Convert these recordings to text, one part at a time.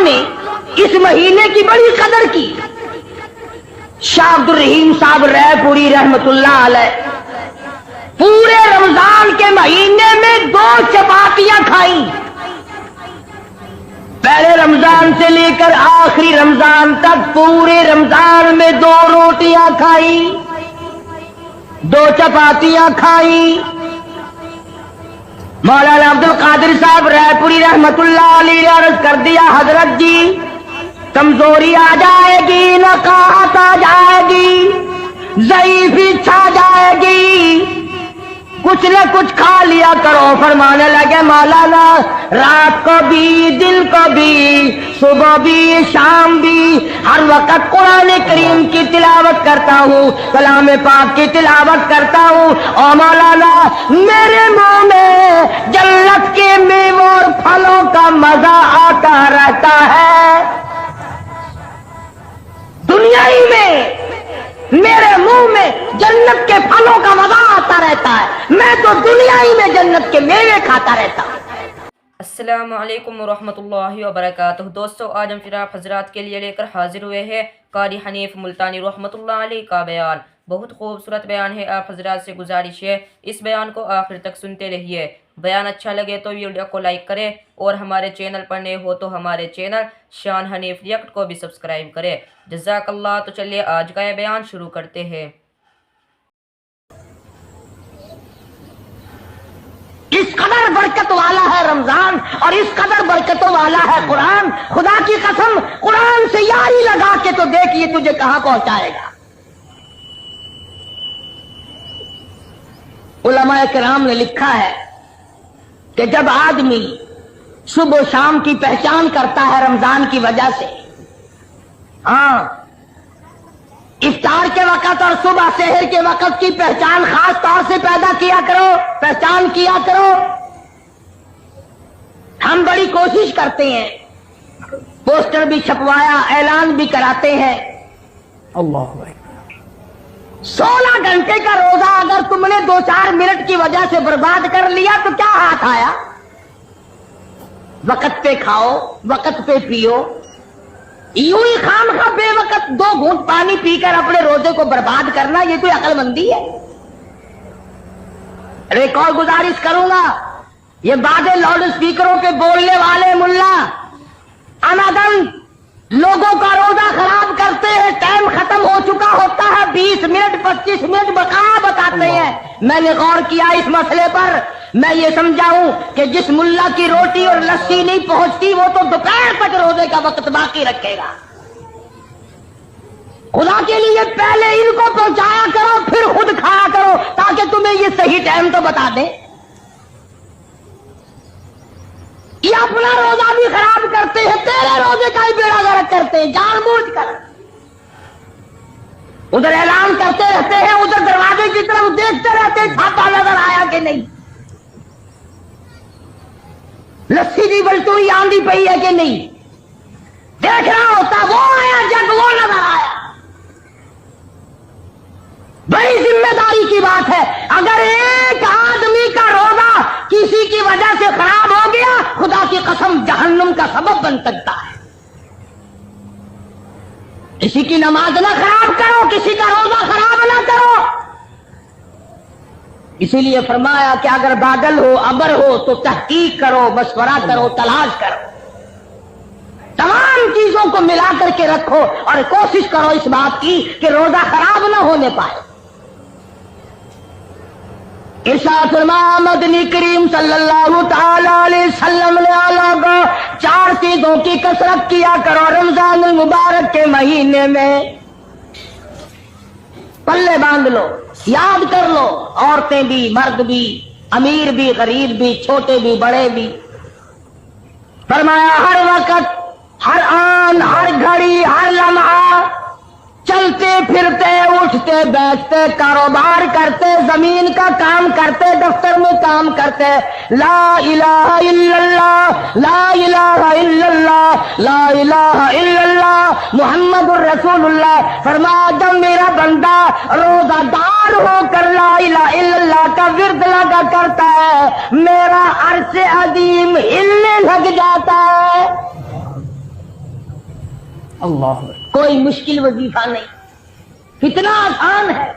نے اس مہینے کی بڑی قدر کی. شاہ عبد الرحیم صاحب رائے پوری رحمت اللہ علیہ پورے رمضان کے مہینے میں 2 چپاتیاں کھائیں. پہلے رمضان سے لے کر آخری رمضان تک پورے رمضان میں 2 روٹیاں کھائیں، 2 چپاتیاں کھائیں. مولانا عبد القادر صاحب رائے پوری رحمت اللہ علیہ نے عرض کر دیا حضرت جی کمزوری آ جائے گی، نقاہت آ جائے گی، ضعیفی چھا جائے گی، کچھ نہ کچھ کھا لیا کرو. فرمانے لگے مولانا رات کو بھی، دن کو بھی، صبح بھی، شام بھی، ہر وقت قرآن کریم کی تلاوت کرتا ہوں، کلام پاک کی تلاوت کرتا ہوں. اور مولانا میرے منہ میں جنت کے میووں اور پھلوں کا مزہ آتا رہتا ہے. دنیا ہی میں میرے منہ میں جنت کے پھلوں کا مزہ آتا رہتا ہے، میں تو دنیا ہی میں جنت کے میوے کھاتا رہتا ہوں. السلام علیکم ورحمۃ اللہ وبرکاتہ. دوستو آج ہم پھر آپ حضرات کے لیے لے کر حاضر ہوئے ہیں قاری حنیف ملتانی رحمۃ اللہ علیہ کا بیان. بہت خوبصورت بیان ہے. آپ حضرات سے گزارش ہے اس بیان کو آخر تک سنتے رہیے. بیان اچھا لگے تو ویڈیو کو لائک کریں اور ہمارے چینل پر نئے ہو تو ہمارے چینل شان حنیف ریئیکٹ کو بھی سبسکرائب کریں. جزاک اللہ. تو چلیے آج کا یہ بیان شروع کرتے ہیں. اس قدر برکت والا ہے رمضان اور اس قدر برکتوں والا ہے قرآن. خدا کی قسم قرآن سے یاری لگا کے تو دیکھیے تجھے کہاں پہنچائے گا. علماء کرام نے لکھا ہے کہ جب آدمی صبح و شام کی پہچان کرتا ہے رمضان کی وجہ سے، ہاں افطار کے وقت اور صبح سحر کے وقت کی پہچان خاص طور سے پیدا کیا کرو، پہچان کیا کرو. ہم بڑی کوشش کرتے ہیں، پوسٹر بھی چھپوایا، اعلان بھی کراتے ہیں. اللہ 16 گھنٹے کا روزہ اگر تم نے 2-4 منٹ کی وجہ سے برباد کر لیا تو کیا ہاتھ آیا؟ وقت پہ کھاؤ، وقت پہ پیو. یوں ہی خام خواہ بے وقت 2 گھونٹ پانی پی کر اپنے روزے کو برباد کرنا یہ کوئی عقل مندی ہے؟ ایک اور گزارش کروں گا، یہ باتیں لاؤڈ اسپیکروں کے بولنے والے ملا انادن لوگوں کا روزہ خراب کرتے ہیں. ٹائم ختم ہو چکا ہوتا ہے، 20 منٹ 25 منٹ بقا بتاتے ہیں. میں نے غور کیا اس مسئلے پر. میں یہ سمجھاؤں کہ جس ملا کی روٹی اور لسی نہیں پہنچتی وہ تو دوپہر تک روزے کا وقت باقی رکھے گا. خدا کے لیے پہلے ان کو پہنچایا کرو پھر خود کھایا کرو تاکہ تمہیں یہ صحیح ٹائم تو بتا دیں. یہ اپنا روزہ بھی خراب کرتے ہیں، تیرے روزے کا ہی بیڑا غرق کرتے ہیں جان بوجھ کر. ادھر اعلان کرتے رہتے ہیں، ادھر دروازے کی طرف دیکھتے رہتے ہیں چھاپا نظر آیا کہ نہیں، لسی کی بلٹوئی آندھی پئی ہے کہ نہیں. دیکھ رہا ہوتا وہ آیا جگ وہ نظر آیا. بڑی ذمہ داری کی بات ہے. اگر ایک آدمی کا روزہ کسی کی وجہ سے خراب ہو گیا خدا کی قسم جہنم کا سبب بن سکتا ہے. کسی کی نماز نہ خراب کرو، کسی کا روزہ خراب نہ کرو. اسی لیے فرمایا کہ اگر بادل ہو، ابر ہو تو تحقیق کرو، مشورہ کرو، تلاش کرو. تمام چیزوں کو ملا کر کے رکھو اور کوشش کرو اس بات کی کہ روزہ خراب نہ ہونے پائے. ارشاد فرمایا مدنی کریم صلی اللہ تعالی علیہ وسلم نے اعلیٰ کو 4 چیزوں کی کثرت کیا کرو رمضان المبارک کے مہینے میں. پلے باندھ لو، یاد کر لو، عورتیں بھی، مرد بھی، امیر بھی، غریب بھی، چھوٹے بھی، بڑے بھی. فرمایا ہر وقت، ہر آن، ہر گھڑی، ہر لمحہ چلتے پھرتے، اٹھتے بیٹھتے، کاروبار کرتے، زمین کا کام کرتے، دفتر میں کام کرتے، لا الہ الا اللہ، لا الہ الا اللہ، لا الہ الا اللہ محمد الرسول اللہ. فرمایا جب میرا بندہ روزہ دار ہو کر لا الہ الا اللہ کا ورد لگا کرتا ہے میرا عرش عظیم ہلنے لگ جاتا ہے. اللہ کوئی مشکل وظیفہ نہیں، کتنا آسان ہے.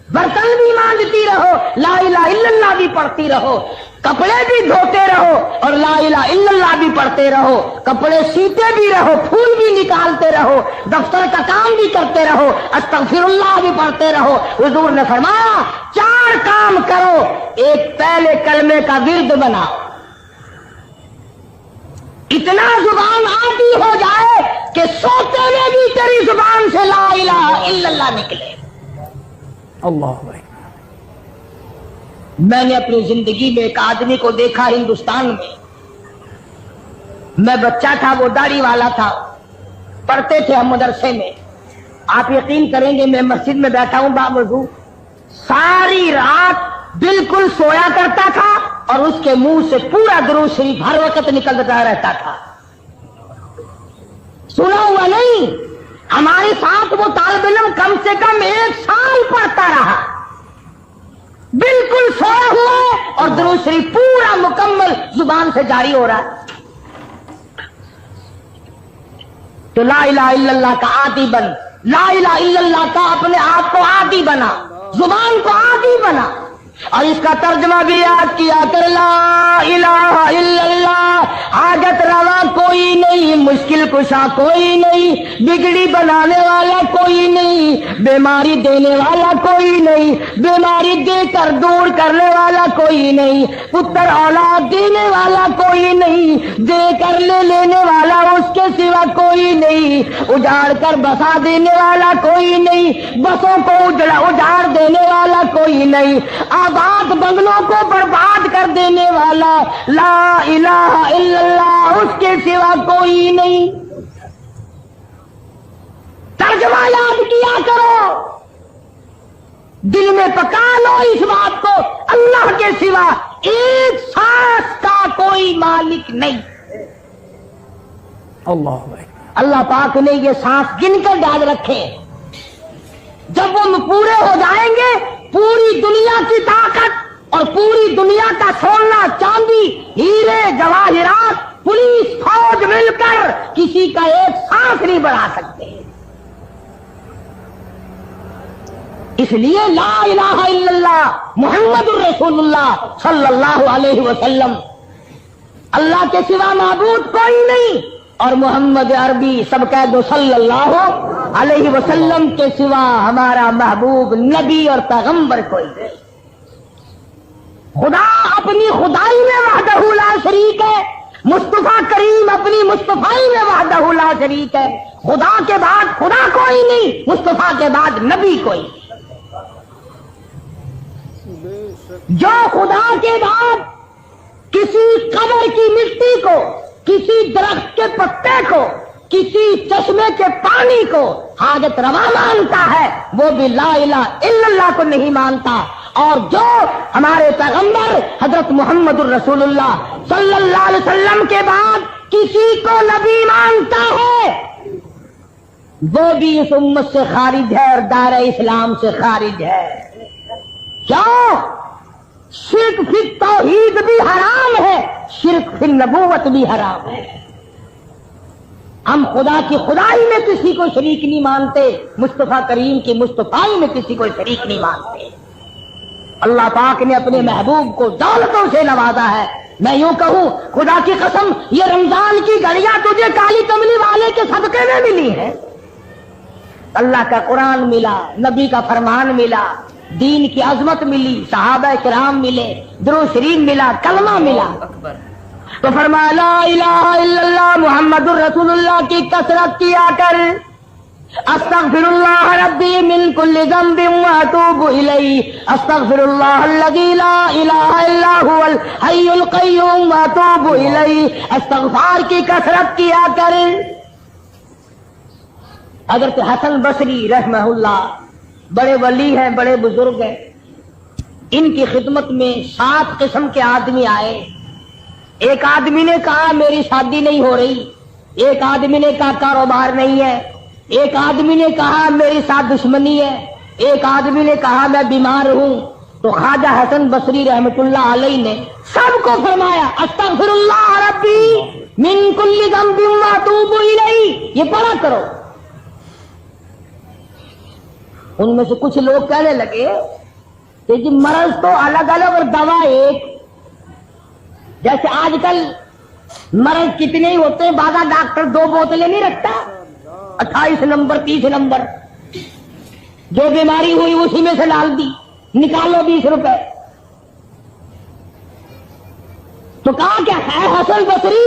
برتن بھی مانجتی رہو، لا الہ الا اللہ بھی پڑھتی رہو، کپڑے بھی دھوتے رہو اور لا الہ الا اللہ بھی پڑھتے رہو، کپڑے سیتے بھی رہو، پھول بھی نکالتے رہو، دفتر کا کام بھی کرتے رہو، استغفر اللہ بھی پڑھتے رہو. حضور نے فرمایا 4 کام کرو، ایک پہلے کلمے کا ورد بناؤ، اتنا زبان عادی ہو جائے کہ سوتے میں بھی تیری زبان سے لا الہ الا اللہ نکلے. اللہ. میں نے اپنی زندگی میں ایک آدمی کو دیکھا ہندوستان میں بچہ تھا، وہ داڑھی والا تھا، پڑھتے تھے ہم مدرسے میں. آپ یقین کریں گے میں مسجد میں بیٹھا ہوں باوضو، ساری رات بالکل سویا کرتا تھا اور اس کے منہ سے پورا درود شریف ہر وقت نکلتا رہتا تھا. سنا ہوا نہیں، ہمارے ساتھ وہ طالب علم کم سے کم 1 سال پڑھتا رہا، بالکل سویا ہوا ہے اور درود شریف پورا مکمل زبان سے جاری ہو رہا ہے. تو لا الہ الا اللہ کا عادی بن، لا الہ الا اللہ کا اپنے آپ کو عادی بنا، زبان کو عادی بنا. اور اس کا ترجمہ بھی یاد کیا کر، لا الہ الا اللہ، حاجت روا کوئی نہیں، مشکل کشا کوئی نہیں، بگڑی بنانے والا کوئی نہیں، بیماری دینے والا کوئی نہیں، بیماری دے کر دور کرنے والا کوئی نہیں، پتر اولاد دینے والا کوئی نہیں، دے کر لے لینے والا اس کے سوا کوئی نہیں، اجاڑ کر بسا دینے والا کوئی نہیں، بسوں کو اجاڑ دینے والا کوئی نہیں، آباد بنگلوں کو برباد کر دینے والا لا الہ الا اللہ اس کے سوا کوئی نہیں. ترجمہ یاد کیا کرو، دل میں پکا لو اس بات کو، اللہ کے سوا ایک سانس کا کوئی مالک نہیں. اللہ پاک نے یہ سانس گن کر ڈال رکھے، جب وہ پورے ہو جائیں گے پوری دنیا کی طاقت اور پوری دنیا کا سونا چاندی ہیرے جواہرات پولیس فوج مل کر کسی کا ایک سانس نہیں بڑھا سکتے. اس لیے لا الہ الا اللہ محمد الرسول اللہ صلی اللہ علیہ وسلم، اللہ کے سوا معبود کوئی نہیں، اور محمد عربی سب کہہ دو صلی اللہ علیہ وسلم کے سوا ہمارا محبوب نبی اور پیغمبر کوئی نہیں. خدا اپنی خدائی میں وحدہ لا شریک ہے، مصطفیٰ کریم اپنی مصطفائی میں وحدہ لا شریک ہے. خدا کے بعد خدا کوئی نہیں، مصطفیٰ کے بعد نبی کوئی نہیں. جو خدا کے بعد کسی قبر کی مٹی کو، کسی درخت کے پتے کو، کسی چشمے کے پانی کو حاجت روا مانتا ہے وہ بھی لا الہ الا اللہ کو نہیں مانتا. اور جو ہمارے پیغمبر حضرت محمد الرسول اللہ صلی اللہ علیہ وسلم کے بعد کسی کو نبی مانتا ہے وہ بھی اس امت سے خارج ہے اور دائرہ اسلام سے خارج ہے. کیوں؟ شرک فی توحید بھی حرام ہے، شرک فی نبوت بھی حرام ہے. ہم خدا کی خدائی میں کسی کو شریک نہیں مانتے، مصطفیٰ کریم کی مصطفائی میں کسی کو شریک نہیں مانتے. اللہ پاک نے اپنے محبوب کو دولتوں سے نوازا ہے. میں یوں کہوں خدا کی قسم یہ رمضان کی گھڑیاں تجھے کالی کملی والے کے صدقے میں ملی ہیں. اللہ کا قرآن ملا، نبی کا فرمان ملا، دین کی عظمت ملی، صحابہ کرام ملے، درود شریف ملا، کلمہ ملا. تو فرمایا لا الہ الا اللہ محمد الرسول اللہ کی کثرت کیا کر. استغفر اللہ ربی من کل ذنب واتوب الیہ، استغفر اللہ الذی لا الہ الا هو الحی القیوم واتوب الیہ. استغفار کی کثرت کیا کر. حضرت حسن بصری رحمہ اللہ بڑے ولی ہیں، بڑے بزرگ ہیں. ان کی خدمت میں 7 قسم کے آدمی آئے. ایک آدمی نے کہا میری شادی نہیں ہو رہی، ایک آدمی نے کہا کاروبار نہیں ہے، ایک آدمی نے کہا میری ساتھ دشمنی ہے، ایک آدمی نے کہا میں بیمار ہوں. تو خواجہ حسن بصری رحمۃ اللہ علیہ نے سب کو فرمایا استغفر اللہ ربی من کل ذنب واتوب الیہ. یہ پڑھا کرو. ان میں سے کچھ لوگ کہنے لگے کہ جی مرض تو الگ الگ اور دوا ایک. جیسے آج کل مرض کتنے ہی ہوتے ہیں, بعض ڈاکٹر 2 بوتلیں نہیں رکھتا, 28 نمبر 30 نمبر, جو بیماری ہوئی اسی میں سے ڈال دی, نکالو 20 روپے. تو کہا کیا ہے حسن بصری,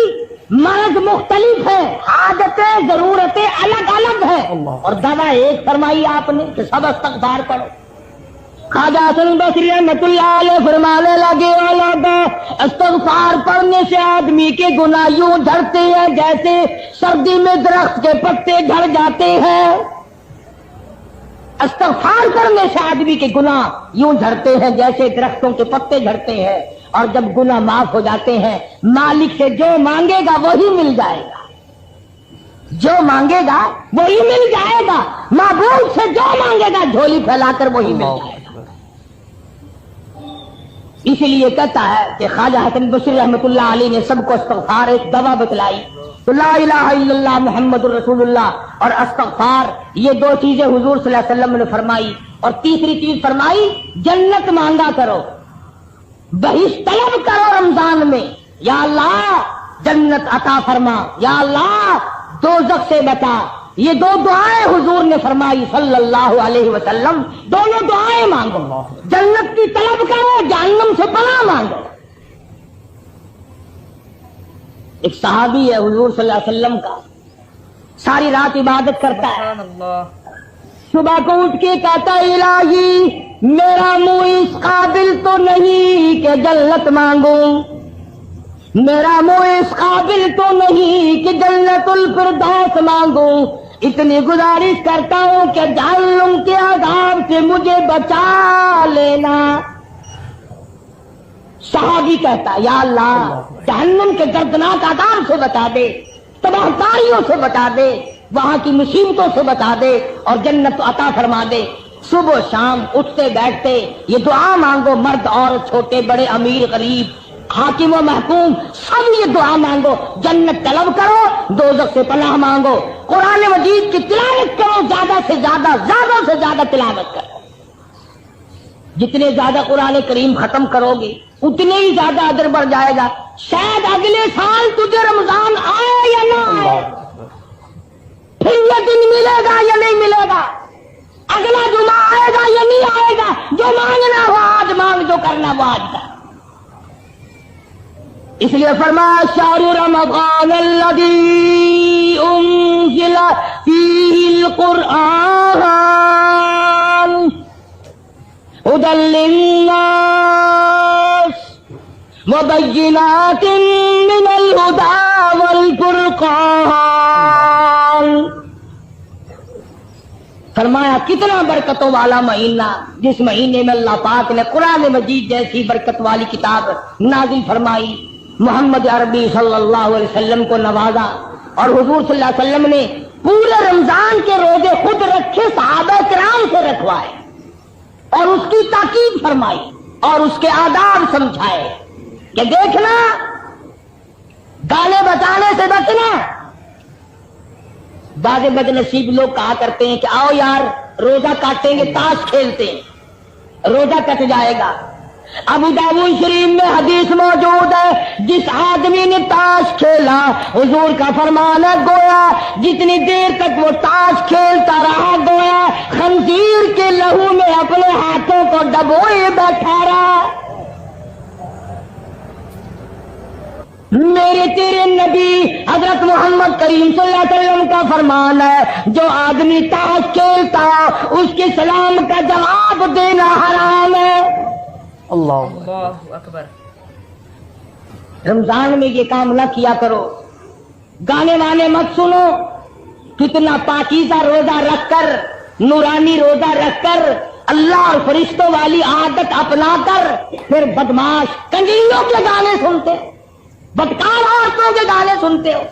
مرض مختلف ہے, حاجتیں ضرورتیں الگ الگ ہیں, اور دوا ایک فرمائی آپ نے کہ سب استغفار پڑھو. خواجہ حسن بصری رحمۃ اللہ علیہ فرمانے لگے استغفار پڑھنے سے آدمی کے گناہ یوں جھڑتے ہیں جیسے سردی میں درخت کے پتے جھڑ جاتے ہیں. استغفار کرنے سے آدمی کے گناہ یوں جھڑتے ہیں جیسے درختوں کے پتے جھڑتے ہیں, اور جب گناہ معاف ہو جاتے ہیں مالک سے جو مانگے گا وہی مل جائے گا, جو مانگے گا وہی مل جائے گا. معبود سے جو مانگے گا جھولی پھیلا کر وہی مل جائے گا. اسی لیے کہتا ہے کہ خواجہ حسن بصری رحمۃ اللہ علیہ نے سب کو استغفار ایک دوا بتلائی. تو لا الہ الا اللہ محمد الرسول اللہ اور استغفار, یہ 2 چیزیں حضور صلی اللہ علیہ وسلم نے فرمائی. اور تیسری چیز فرمائی جنت مانگا کرو, بہشت طلب کرو رمضان میں, یا اللہ جنت عطا فرما, یا اللہ دوزخ سے بچا. یہ 2 دعائیں حضور نے فرمائی صلی اللہ علیہ وسلم. دونوں دعائیں مانگو, جنت کی طلب کرو, جہنم سے پناہ مانگو. ایک صحابی ہے حضور صلی اللہ علیہ وسلم کا, ساری رات عبادت کرتا ہے, سبحان اللہ. صبح کو اٹھ کے کہتا الہی میرا منہ اس قابل تو نہیں کہ جنت مانگوں, میرا منہ اس قابل تو نہیں کہ جنت الفردوس مانگوں, اتنی گزارش کرتا ہوں کہ جہنم کے عذاب سے مجھے بچا لینا. صحابی کہتا یا اللہ جہنم کے دردناک عذاب سے بچا دے, تباہ کاریوں سے بچا دے, وہاں کی مصیبتوں سے بچا دے, اور جنت عطا فرما دے. صبح شام اٹھتے بیٹھتے یہ دعا مانگو, مرد عورت چھوٹے بڑے امیر غریب حاکم و محکوم سب یہ دعا مانگو, جنت طلب کرو, دوزخ سے پناہ مانگو. قرآن مجید کی تلاوت کرو, زیادہ سے زیادہ تلاوت کرو. جتنے زیادہ قرآن کریم ختم کرو گے اتنے ہی زیادہ اجر بڑھ جائے گا. شاید اگلے سال تجھے رمضان آئے یا نہ آئے, پھر یہ دن ملے گا یا نہیں ملے گا, اگلا جمعہ آئے گا یا نہیں آئے گا. جو مانگنا ہو آج مانگ, جو کرنا وہ آج کر. اس لیے فرمایا شہر رمضان الذی انزل فیہ القرآن ہدی للناس وبینات من الہدی والفرقان. فرمایا کتنا برکتوں والا مہینہ, جس مہینے میں اللہ پاک نے قرآن مجید جیسی برکت والی کتاب نازل فرمائی, محمد عربی صلی اللہ علیہ وسلم کو نوازا, اور حضور صلی اللہ علیہ وسلم نے پورے رمضان کے روزے خود رکھے, صحابہ کرام سے رکھوائے, اور اس کی تاکید فرمائی اور اس کے آداب سمجھائے کہ دیکھنا گانے بجانے سے بچنا. بعض بد نصیب لوگ کہا کرتے ہیں کہ آؤ یار روزہ کاٹیں گے, تاش کھیلتے ہیں, روزہ کٹ جائے گا. ابو داؤد شریف میں حدیث موجود ہے, جس آدمی نے تاش کھیلا حضور کا فرمان ہے گویا جتنی دیر تک وہ تاش کھیلتا رہا گویا خنزیر کے لہو میں اپنے ہاتھوں کو ڈبوئے بیٹھا رہا. میرے تیرے نبی حضرت محمد کریم صلی اللہ علیہ وسلم کا فرمان ہے جو آدمی تاش کھیلتا اس کے سلام کا جواب دینا حرام ہے. اللہ اکبر. رمضان میں یہ کام نہ کیا کرو, گانے وانے مت سنو. کتنا پاکیزہ روزہ رکھ کر, نورانی روزہ رکھ کر, اللہ اور فرشتوں والی عادت اپنا کر پھر بدماش کنجریوں کے گانے سنتے, بدکار عورتوں کے گانے سنتے ہو.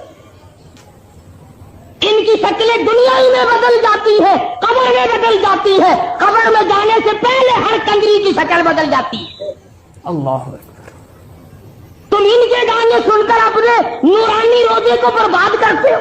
ان کی شکلیں دنیا ہی میں بدل جاتی ہے, قبر میں بدل جاتی ہے, قبر میں جانے سے پہلے ہر کنجری کی شکل بدل جاتی ہے. اللہ تم ان کے گانے سن کر اپنے نورانی روزے کو برباد کرتے ہو.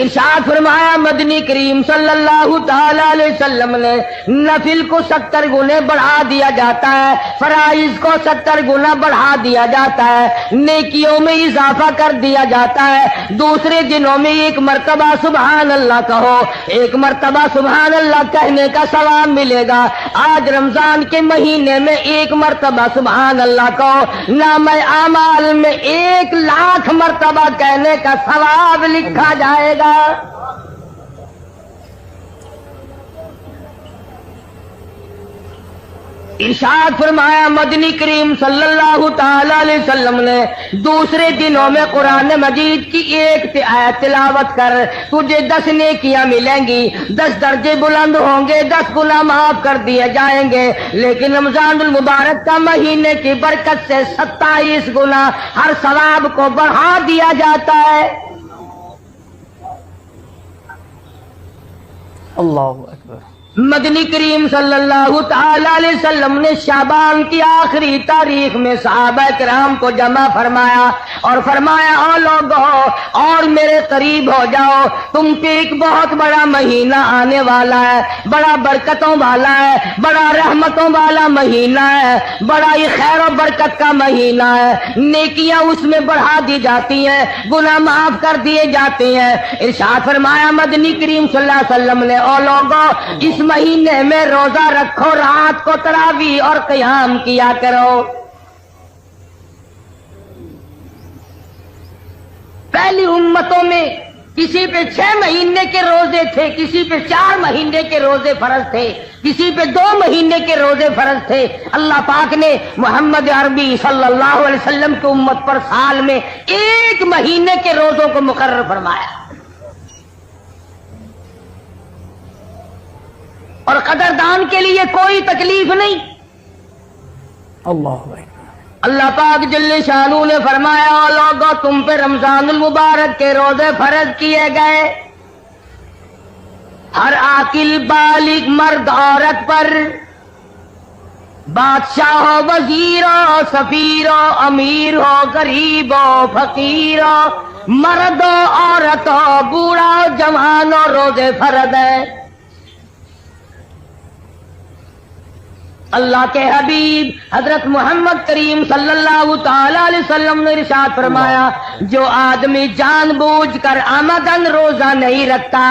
ارشاد فرمایا مدنی کریم صلی اللہ تعالی علیہ وسلم نے نفل کو 70 گنے بڑھا دیا جاتا ہے، فرائض کو 70 گنا بڑھا دیا جاتا ہے، نیکیوں میں اضافہ کر دیا جاتا ہے۔ دوسرے دنوں میں ایک مرتبہ سبحان اللہ کہو، ایک مرتبہ سبحان اللہ کہنے کا ثواب ملے گا۔ آج رمضان کے مہینے میں ایک مرتبہ سبحان اللہ کہو، نامہ اعمال میں 1,00,000 مرتبہ کہنے کا ثواب لکھا جائے گا۔ ارشاد فرمایا مدنی کریم صلی اللہ تعالی علیہ وسلم نے دوسرے دنوں میں قرآن مجید کی ایک آیت تلاوت کر، تجھے 10 نیکیاں ملیں گی، 10 درجے بلند ہوں گے، 10 گناہ معاف کر دیے جائیں گے۔ لیکن رمضان المبارک کا مہینے کی برکت سے 27 گنا ہر ثواب کو بڑھا دیا جاتا ہے۔ اللہ اکبر۔ مدنی کریم صلی اللہ تعالی علیہ وسلم نے شعبان کی آخری تاریخ میں صحابہ کرام کو جمع فرمایا اور فرمایا او لوگو اور میرے قریب ہو جاؤ، تم پہ ایک بہت بڑا مہینہ آنے والا ہے، بڑا برکتوں والا ہے، بڑا رحمتوں والا مہینہ ہے، بڑا ہی خیر و برکت کا مہینہ ہے، نیکیاں اس میں بڑھا دی جاتی ہیں، گناہ معاف کر دیے جاتے ہیں۔ ارشاد فرمایا مدنی کریم صلی اللہ علیہ وسلم نے او لوگو اس مہینے میں روزہ رکھو، رات کو تراویح اور قیام کیا کرو۔ پہلی امتوں میں کسی پہ 6 مہینے کے روزے تھے، کسی پہ 4 مہینے کے روزے فرض تھے، کسی پہ 2 مہینے کے روزے فرض تھے۔ اللہ پاک نے محمد عربی صلی اللہ علیہ وسلم کی امت پر سال میں 1 مہینے کے روزوں کو مقرر فرمایا، اور قدردان کے لیے کوئی تکلیف نہیں۔ اللہ اکبر۔ اللہ پاک جل شانہ نے فرمایا لوگو تم پہ رمضان المبارک کے روزے فرض کیے گئے، ہر عاقل بالغ مرد عورت پر، بادشاہ ہو، وزیر ہو، سفیر ہو، امیر ہو، غریب ہو، فقیر ہو، مرد ہو، عورت ہو، بوڑھا ہو، جوان ہو، روزے فرض ہیں۔ اللہ کے حبیب حضرت محمد کریم صلی اللہ تعالی علیہ وسلم نے ارشاد فرمایا جو آدمی جان بوجھ کر آمدن روزہ نہیں رکھتا،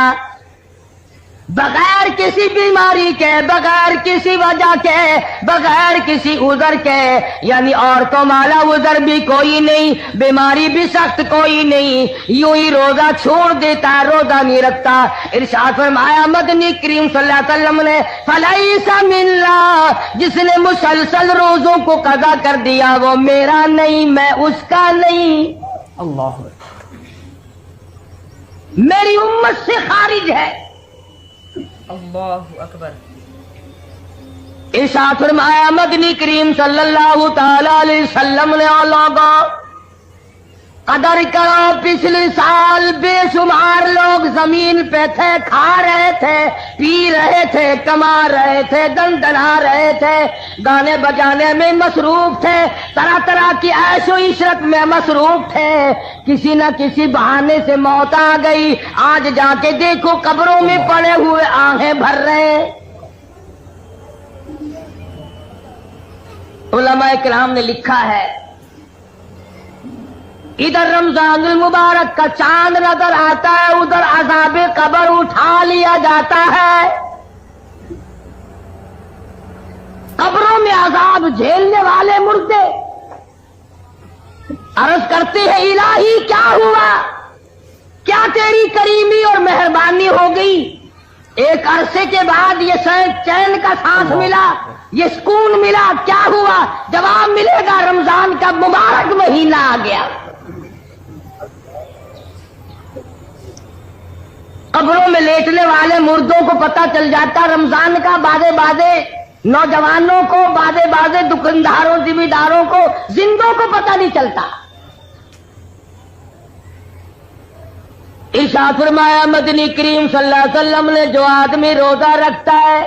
بغیر کسی بیماری کے، بغیر کسی وجہ کے، بغیر کسی عذر کے، یعنی عورتوں والا عذر بھی کوئی نہیں، بیماری بھی سخت کوئی نہیں، یوں ہی روزہ چھوڑ دیتا ہے، روزہ نہیں رکھتا، ارشاد فرمایا مدنی کریم صلی اللہ علیہ وسلم نے فلیس منا، جس نے مسلسل روزوں کو قضا کر دیا وہ میرا نہیں، میں اس کا نہیں، اللہ اکبر۔ میری امت سے خارج ہے۔ اللہ اکبر۔ ارشاد فرمایا مدنی کریم صلی اللہ تعالی علیہ وسلم نے لوگوں قدر کرو پچھلے سال بے شمار لوگ زمین پہ تھے، کھا رہے تھے، پی رہے تھے، کما رہے تھے، دندنا رہے تھے، گانے بجانے میں مصروف تھے، طرح طرح کی عیش و عشرت میں مصروف تھے، کسی نہ کسی بہانے سے موت آ گئی، آج جا کے دیکھو قبروں میں پڑے ہوئے آہیں بھر رہے۔ علماء کرام نے لکھا ہے ادھر رمضان المبارک کا چاند نظر آتا ہے، ادھر عذاب قبر اٹھا لیا جاتا ہے، قبروں میں عذاب جھیلنے والے مردے عرض کرتے ہیں الہی کیا ہوا، کیا تیری کریمی اور مہربانی ہو گئی، ایک عرصے کے بعد یہ چین کا سانس ملا، یہ سکون ملا، کیا ہوا؟ جواب ملے گا رمضان کا مبارک مہینہ آ گیا۔ قبروں میں لیٹنے والے مردوں کو پتہ چل جاتا رمضان کا، بازے بازے نوجوانوں کو، بازے بازے دکانداروں، ذمہ داروں کو، زندوں کو پتہ نہیں چلتا۔ ارشاد فرمایا مدنی کریم صلی اللہ علیہ وسلم نے جو آدمی روزہ رکھتا ہے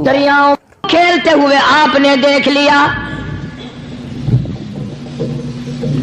دریاؤں کھیلتے ہوئے آپ نے دیکھ لیا،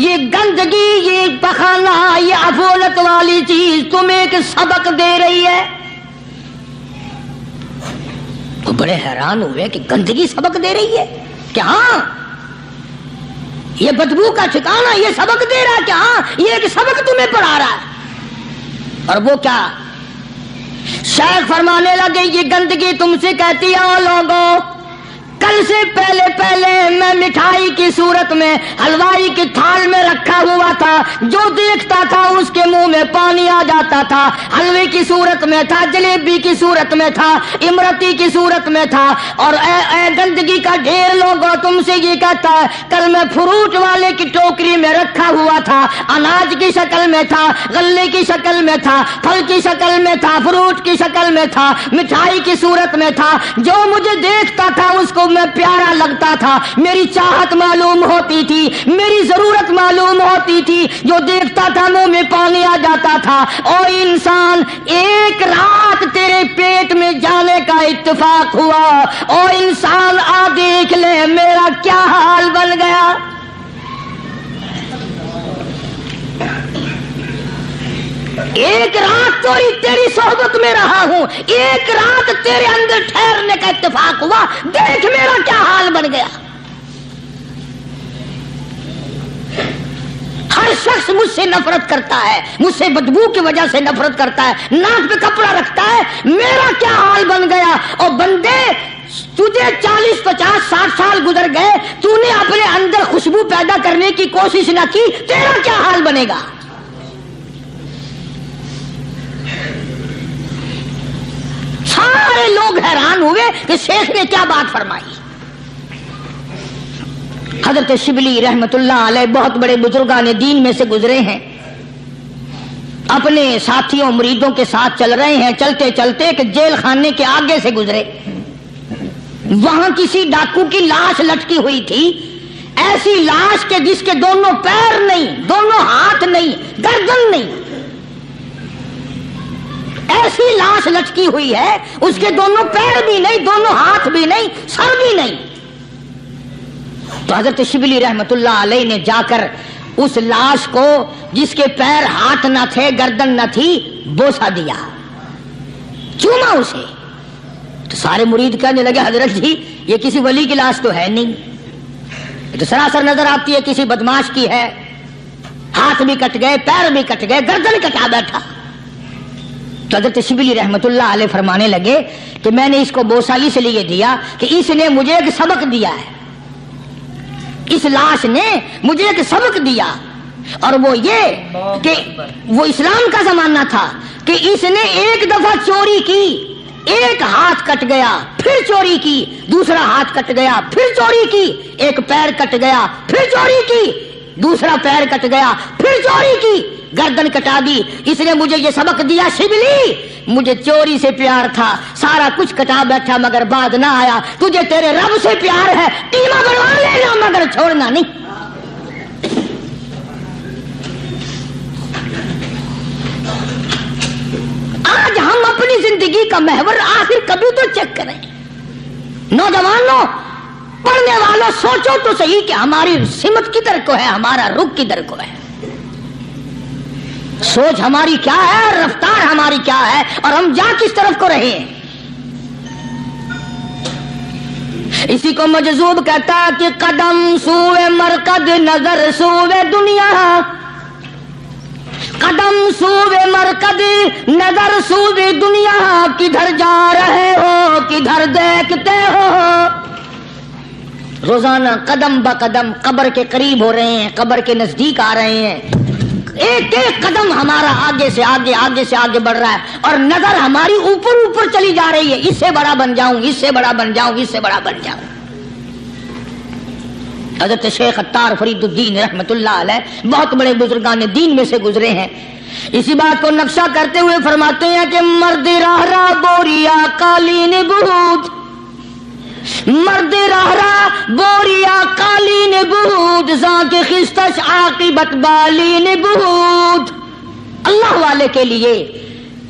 یہ گندگی، یہ پخانا، یہ افولت والی چیز تمہیں ایک سبق دے رہی ہے. تو بڑے حیران ہوئے کہ گندگی سبق دے رہی ہے کہ ہاں یہ بدبو کا ٹھکانا یہ سبق دے رہا ہے کہ ہاں یہ ایک سبق تمہیں پڑھا رہا ہے. اور وہ کیا؟ شیخ فرمانے لگے یہ گندگی تم سے کہتی ہے او لوگوں، کل سے پہلے میں مٹھائی کی صورت میں حلوائی کی تھال میں رکھا ہوا تھا، جو دیکھتا تھا اس کے منہ میں پانی آ جاتا تھا. حلوے کی صورت میں تھا، جلیبی کی صورت میں تھا، امرتی کی صورت میں تھا. اور اے گندگی کا ڈھیر لوگوں، تم سے یہ کہتا ہے کل میں فروٹ والے کی ٹوکری میں رکھا ہوا تھا، اناج کی شکل میں تھا، غلے کی شکل میں تھا، پھل کی شکل میں تھا، فروٹ کی شکل میں تھا، مٹھائی کی صورت میں تھا. جو مجھے دیکھتا تھا اس کو میں پیارا لگتا تھا، میری چاہت معلوم ہوتی تھی، میری ضرورت معلوم ہوتی تھی. جو دیکھتا تھا منہ میں پانی آ جاتا تھا. او انسان، ایک رات تیرے پیٹ میں جانے کا اتفاق ہوا. او انسان آ دیکھ لے میرا کیا حال بن گیا. ایک رات تو تیری صحبت میں رہا ہوں، ایک رات تیرے اندر ٹھہرنے کا اتفاق ہوا، دیکھ میرا کیا حال بن گیا. ہر شخص مجھ سے نفرت کرتا ہے، مجھ سے بدبو کی وجہ سے نفرت کرتا ہے، ناک پہ کپڑا رکھتا ہے، میرا کیا حال بن گیا. اور بندے تجھے 40 50 60 سال گزر گئے، تو نے اپنے اندر خوشبو پیدا کرنے کی کوشش نہ کی، تیرا کیا حال بنے گا. سارے لوگ حیران ہوئے کہ شیخ نے کیا بات فرمائی. حضرت شبلی رحمت اللہ علیہ بہت بڑے بزرگان دین میں سے گزرے ہیں، اپنے ساتھیوں مریدوں کے ساتھ چل رہے ہیں، چلتے چلتے کہ جیل خانے کے آگے سے گزرے. وہاں کسی ڈاکو کی لاش لٹکی ہوئی تھی، ایسی لاش کے جس کے دونوں پیر نہیں، دونوں ہاتھ نہیں، گردن نہیں، ایسی لاش لٹکی ہوئی ہے، اس کے دونوں پیر بھی نہیں، دونوں ہاتھ بھی نہیں، سر بھی نہیں. تو حضرت شبلی رحمت اللہ علیہ نے جا کر اس لاش کو جس کے پیر ہاتھ نہ تھے، گردن نہ تھی، بوسا دیا، چوما اسے. تو سارے مرید کہنے لگے حضرت جی یہ کسی ولی کی لاش تو ہے نہیں، یہ تو سراسر نظر آتی ہے کسی بدماش کی ہے. ہاتھ بھی کٹ گئے، پیر بھی کٹ گئے، گردن کٹا بیٹھا. تو حضرت شبلی رحمت اللہ علیہ فرمانے لگے کہ میں نے اس کو بوسا اس لیے دیا کہ اس نے مجھے ایک سبق دیا ہے، اس لاش نے مجھے ایک سبق دیا. اور وہ یہ کہ وہ اسلام کا زمانہ تھا کہ اس نے ایک دفعہ چوری کی، ایک ہاتھ کٹ گیا، پھر چوری کی، دوسرا ہاتھ کٹ گیا، پھر چوری کی، ایک پیر کٹ گیا، پھر چوری کی، دوسرا پیر کٹ گیا، پھر چوری کی، گردن کٹا دی. اس نے مجھے یہ سبق دیا شبلی مجھے چوری سے پیار تھا، سارا کچھ کٹا بیٹھا مگر بعد نہ آیا. تجھے تیرے رب سے پیار ہے، قیمہ بنوا لینا مگر چھوڑنا نہیں. آج ہم اپنی زندگی کا محور آخر کبھی تو چیک کریں. نوجوانوں، پڑھنے والوں، سوچو تو صحیح کہ ہماری سمت کدھر کو ہے، ہمارا رخ کدھر کو ہے، سوچ ہماری کیا ہے، رفتار ہماری کیا ہے، اور ہم جا کس طرف کو رہے ہیں. اسی کو مجذوب کہتا ہے کہ قدم سوئے مرکز، نظر سوئے دنیا، قدم سوئے مرکز، نظر سوئے دنیا، کدھر جا رہے ہو کدھر دیکھتے ہو. روزانہ قدم با قدم قبر کے قریب ہو رہے ہیں، قبر کے نزدیک آ رہے ہیں. ایک ایک قدم ہمارا آگے سے آگے، آگے سے آگے بڑھ رہا ہے، اور نظر ہماری اوپر اوپر چلی جا رہی ہے. اس سے بڑا بن جاؤں، اس سے بڑا بن جاؤں، اس سے بڑا بن جاؤں. حضرت شیخ عطار فرید الدین رحمت اللہ علیہ بہت بڑے بزرگان دین میں سے گزرے ہیں. اسی بات کو نقشہ کرتے ہوئے فرماتے ہیں کہ مرد راہ راہ بوریا قالین بود، مرد راہ راہ بوریا قالین بود، زاں کے خستش عاقبت بالین بود. اللہ والے کے لیے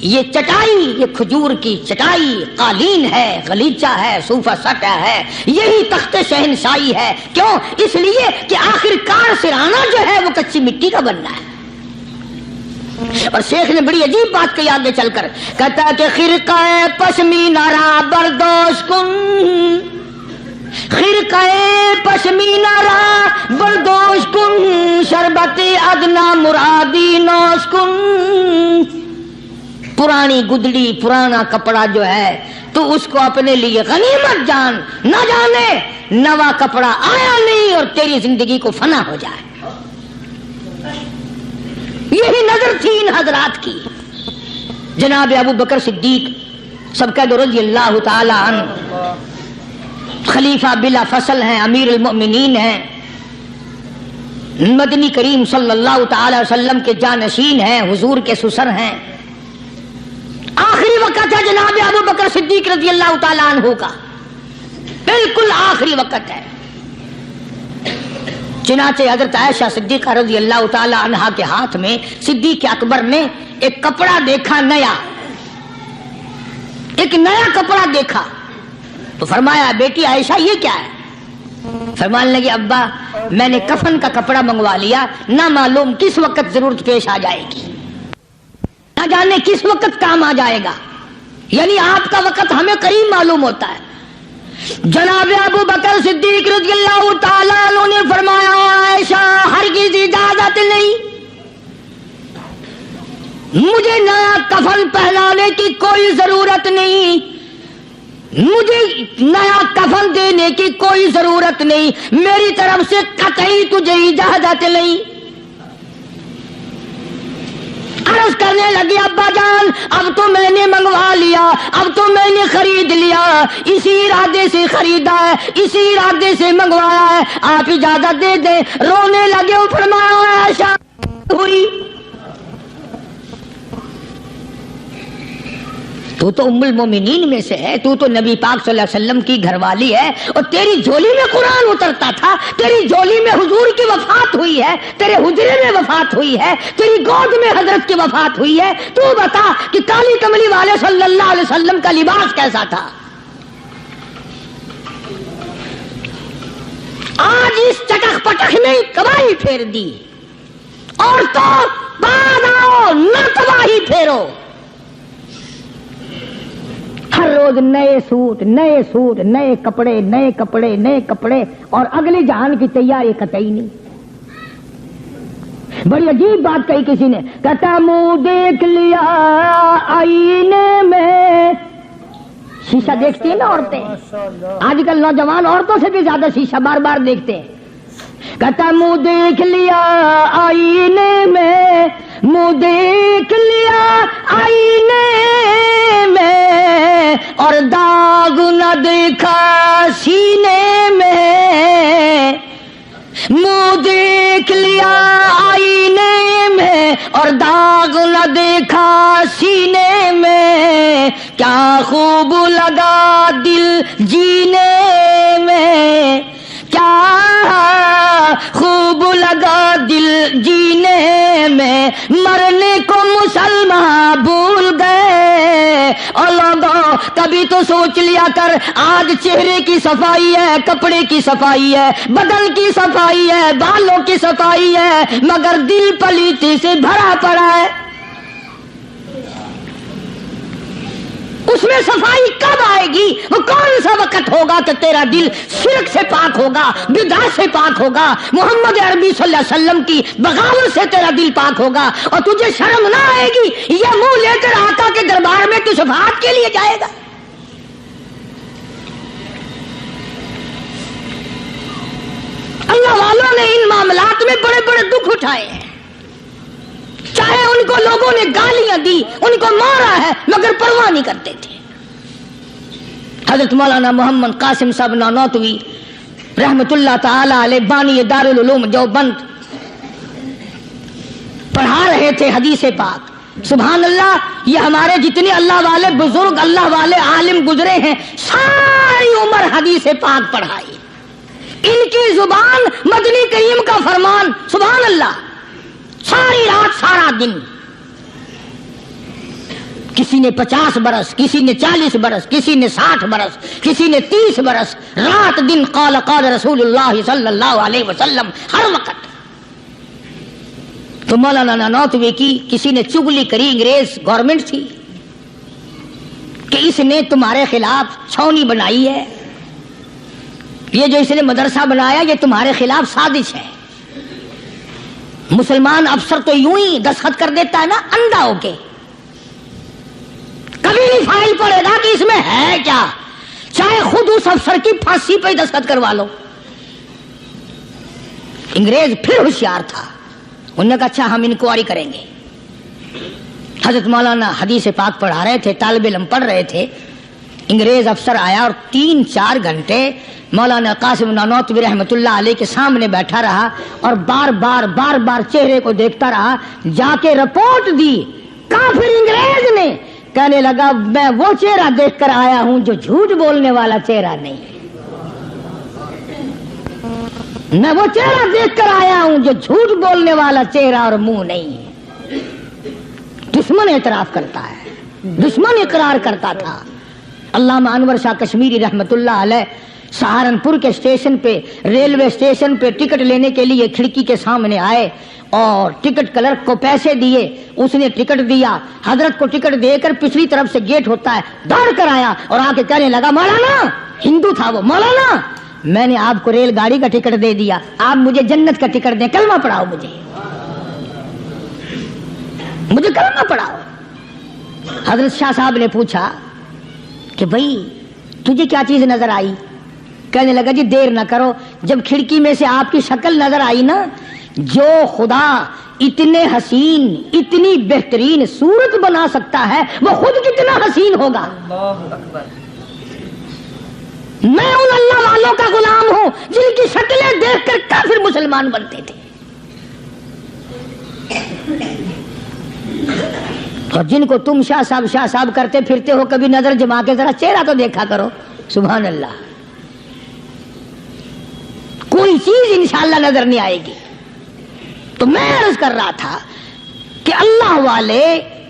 یہ چٹائی، یہ کھجور کی چٹائی قالین ہے، غلیچہ ہے، صوفہ سٹا ہے، یہی تخت شہنشاہی ہے۔ کیوں؟ اس لیے کہ آخر کار سرہانہ جو ہے وہ کچی مٹی کا بننا ہے۔ اور شیخ نے بڑی عجیب بات کہی آگے چل کر، کہتا ہے کہ خرقہ پشمینہ را بردوش کن، خرقہ پشمینہ را بردوش کن، شربت ادنا مرادی نوش کن۔ پرانی گدڑی، پرانا کپڑا جو ہے تو اس کو اپنے لیے غنیمت جان، نہ جانے نوا کپڑا آیا نہیں اور تیری زندگی کو فنا ہو جائے۔ یہی نظر تھی ان حضرات کی۔ جناب ابو بکر صدیق سب کہہ دو رضی اللہ تعالی عنہ، خلیفہ بلا فصل ہیں، امیر المؤمنین ہیں، مدنی کریم صلی اللہ تعالی وسلم کے جانشین ہیں، حضور کے سسر ہیں۔ آخری وقت ہے جناب ابو بکر صدیق رضی اللہ تعالی عنہ کا، بالکل آخری وقت ہے۔ چنانچہ حضرت عائشہ صدیقہ رضی اللہ تعالی عنہا کے ہاتھ میں صدیق اکبر نے ایک کپڑا دیکھا، نیا، ایک نیا کپڑا دیکھا تو فرمایا بیٹی عائشہ یہ کیا ہے؟ فرمانے لگے ابا میں نے کفن کا کپڑا منگوا لیا، نہ معلوم کس وقت ضرورت پیش آ جائے گی، نہ جانے کس وقت کام آ جائے گا، یعنی آپ کا وقت ہمیں قریب معلوم ہوتا ہے۔ جناب ابو بکر صدیق رضی اللہ تعالیٰ عنہ نے فرمایا عائشہ ہرگز اجازت نہیں، مجھے نیا کفن پہنانے کی کوئی ضرورت نہیں، مجھے نیا کفن دینے کی کوئی ضرورت نہیں، میری طرف سے قطعی تجھے اجازت نہیں۔ عرض کرنے لگے ابا جان اب تو میں نے منگوا لیا، اب تو میں نے خرید لیا، اسی ارادے سے خریدا ہے، اسی ارادے سے منگوایا ہے، آپ اجازت دے دیں۔ رونے لگے، فرمایا عائشہ ہوئی تو ام المومنین میں سے ہے، تو نبی پاک صلی اللہ علیہ وسلم کی گھر والی ہے، اور تیری جھولی میں قرآن اترتا تھا، تیری جھولی میں حضور کی وفات ہوئی ہے، تیرے حجرے میں وفات ہوئی ہے، تیری گود میں حضرت کی وفات ہوئی ہے، تو بتا کہ کالی کملی والے صلی اللہ علیہ وسلم کا لباس کیسا تھا؟ آج اس چٹخ پٹخ نے تباہی پھیر دی، اور تو بعد آؤ نہ تباہی پھیرو۔ ہر روز نئے سوٹ، نئے سوٹ، نئے کپڑے، نئے کپڑے، نئے کپڑے، اور اگلے جہان کی تیاری قطعی نہیں۔ بڑی عجیب بات کہی کسی نے، کہتا منہ دیکھ لیا آئینے میں، شیشہ دیکھتی ہیں نا عورتیں، آج کل نوجوان عورتوں سے بھی زیادہ شیشہ بار بار دیکھتے ہیں۔ کہتا منہ دیکھ لیا آئینے میں، منہ دیکھ لیا آئینے میں، اور داغ نہ دیکھا سینے میں، منہ دیکھ لیا آئینے میں، اور داغ نہ دیکھا سینے میں، کیا خوب لگا دل جینے میں، کیا خوب لگا دل جینے میں، مرنے کو مسلمان بھول گئے۔ اور لوگوں کبھی تو سوچ لیا کر، آج چہرے کی صفائی ہے، کپڑے کی صفائی ہے، بدن کی صفائی ہے، بالوں کی صفائی ہے، مگر دل پلیتی سے بھرا پڑا ہے۔ اس میں صفائی کب آئے گی؟ وہ کون سا وقت ہوگا کہ تیرا دل شرک سے پاک ہوگا، بدعت سے پاک ہوگا، محمد عربی صلی اللہ علیہ وسلم کی بغاوت سے تیرا دل پاک ہوگا، اور تجھے شرم نہ آئے گی یہ منہ لے کر آقا کے دربار میں تو شفاعت کے لیے جائے گا؟ اللہ والوں نے ان معاملات میں بڑے بڑے دکھ اٹھائے ہیں، چاہے ان کو لوگوں نے گالیاں دی، ان کو مارا ہے، مگر پرواہ نہیں کرتے تھے۔ حضرت مولانا محمد قاسم صاحب نانوتوی رحمت اللہ تعالی علیہ بانی دارالعلوم دیوبند پڑھا رہے تھے حدیث پاک۔ سبحان اللہ، یہ ہمارے جتنے اللہ والے بزرگ، اللہ والے عالم گزرے ہیں، ساری عمر حدیث پاک پڑھائی، ان کی زبان مدنی کریم کا فرمان، سبحان اللہ، ساری رات سارا دن۔ کسی نے 50 برس، کسی نے 40 برس، کسی نے 60 برس، کسی نے 30 برس، رات دن قال قال رسول اللہ صلی اللہ علیہ وسلم ہر وقت. تو مولانا نانوتوی کی کسی نے چگلی کری، انگریز گورنمنٹ تھی کہ اس نے تمہارے خلاف چھاونی بنائی ہے، یہ جو اس نے مدرسہ بنایا یہ تمہارے خلاف سازش ہے. مسلمان افسر تو یوں ہی دستخط کر دیتا ہے نا اندھا ہو کے، کبھی نہیں فائل پڑے گا کہ اس میں ہے کیا، چاہے خود اس افسر کی پھانسی پہ دستخط کروا لو. انگریز پھر ہوشیار تھا، انہوں نے کہا اچھا ہم انکوائری کریں گے. حضرت مولانا حدیث پاک پڑھا رہے تھے، طالب علم پڑھ رہے تھے، انگریز افسر آیا اور 3-4 گھنٹے مولانا قاسم نانوتوی رحمۃ اللہ علیہ کے سامنے بیٹھا رہا اور بار بار چہرے کو دیکھتا رہا. جا کے رپورٹ دی کافر انگریز نے، کہنے لگا میں وہ چہرہ دیکھ کر آیا ہوں جو جھوٹ بولنے والا چہرہ نہیں، میں وہ چہرہ دیکھ کر آیا ہوں جو جھوٹ بولنے والا چہرہ اور منہ نہیں ہے. دشمن اعتراف کرتا ہے، دشمن اقرار کرتا تھا. علامہ انور شاہ کشمیری رحمت اللہ علیہ سہارنپور کے اسٹیشن پہ، ریلوے اسٹیشن پہ ٹکٹ لینے کے لیے کھڑکی کے سامنے آئے اور ٹکٹ کلرک کو پیسے دیے، اس نے ٹکٹ دیا، حضرت کو ٹکٹ دے کر پچھلی طرف سے گیٹ ہوتا ہے دوڑ کر آیا اور آ کے کہنے لگا مولانا، ہندو تھا وہ، مولانا میں نے آپ کو ریل گاڑی کا ٹکٹ دے دیا، آپ مجھے جنت کا ٹکٹ دیں، کلمہ پڑھاؤ، مجھے کلمہ پڑھاؤ. حضرت شاہ صاحب نے پوچھا کہ بھائی تجھے کیا چیز نظر آئی؟ کہنے لگا جی دیر نہ کرو، جب کھڑکی میں سے آپ کی شکل نظر آئی نا، جو خدا اتنے حسین اتنی بہترین صورت بنا سکتا ہے وہ خود کتنا حسین ہوگا. اللہ اکبر. میں ان اللہ والوں کا غلام ہوں جن کی شکلیں دیکھ کر کافر مسلمان بنتے تھے، اور جن کو تم شاہ صاحب کرتے پھرتے ہو، کبھی نظر جما کے ذرا چہرہ تو دیکھا کرو. سبحان اللہ. کوئی چیز انشاءاللہ نظر نہیں آئے گی. تو میں عرض کر رہا تھا کہ اللہ والے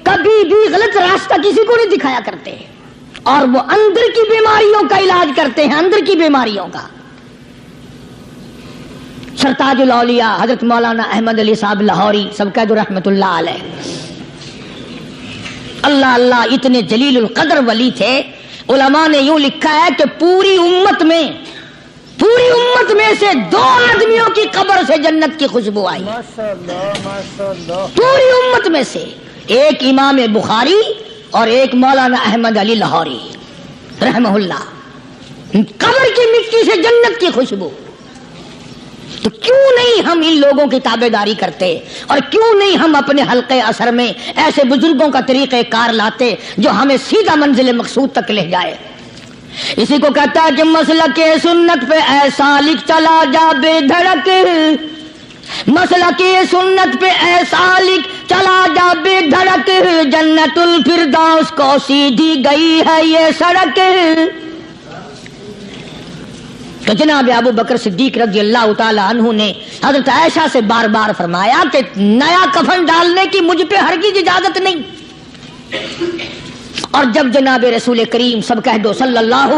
کبھی بھی غلط راستہ کسی کو نہیں دکھایا کرتے، اور وہ اندر کی بیماریوں کا علاج کرتے ہیں، اندر کی بیماریوں کا. سرتاج الاولیاء حضرت مولانا احمد علی صاحب لاہوری سب قید رحمت اللہ علیہ، اللہ اللہ اتنے جلیل القدر ولی تھے. علماء نے یوں لکھا ہے کہ پوری امت میں سے 2 آدمیوں کی قبر سے جنت کی خوشبو آئی. پوری امت میں سے ایک امام بخاری اور ایک مولانا احمد علی لاہوری رحمہ اللہ، قبر کی مٹی سے جنت کی خوشبو. تو کیوں نہیں ہم ان لوگوں کی تابع داری کرتے، اور کیوں نہیں ہم اپنے حلقے اثر میں ایسے بزرگوں کا طریقہ کار لاتے جو ہمیں سیدھا منزل مقصود تک لے جائے. اسی کو کہتا ہے کہ مسلک سنت پہ اے سالک چلا جا بے دھڑک، مسلک سنت پہ اے سالک چلا جا بے دھڑک، جنت الفردوس کو سیدھی گئی ہے یہ سڑک. تو جناب ابو بکر صدیق رضی اللہ تعالی عنہ نے حضرت عائشہ سے بار بار فرمایا کہ نیا کفن ڈالنے کی مجھ پہ ہرگز اجازت نہیں. اور جب جناب رسول کریم سب کہہ دو صلی اللہ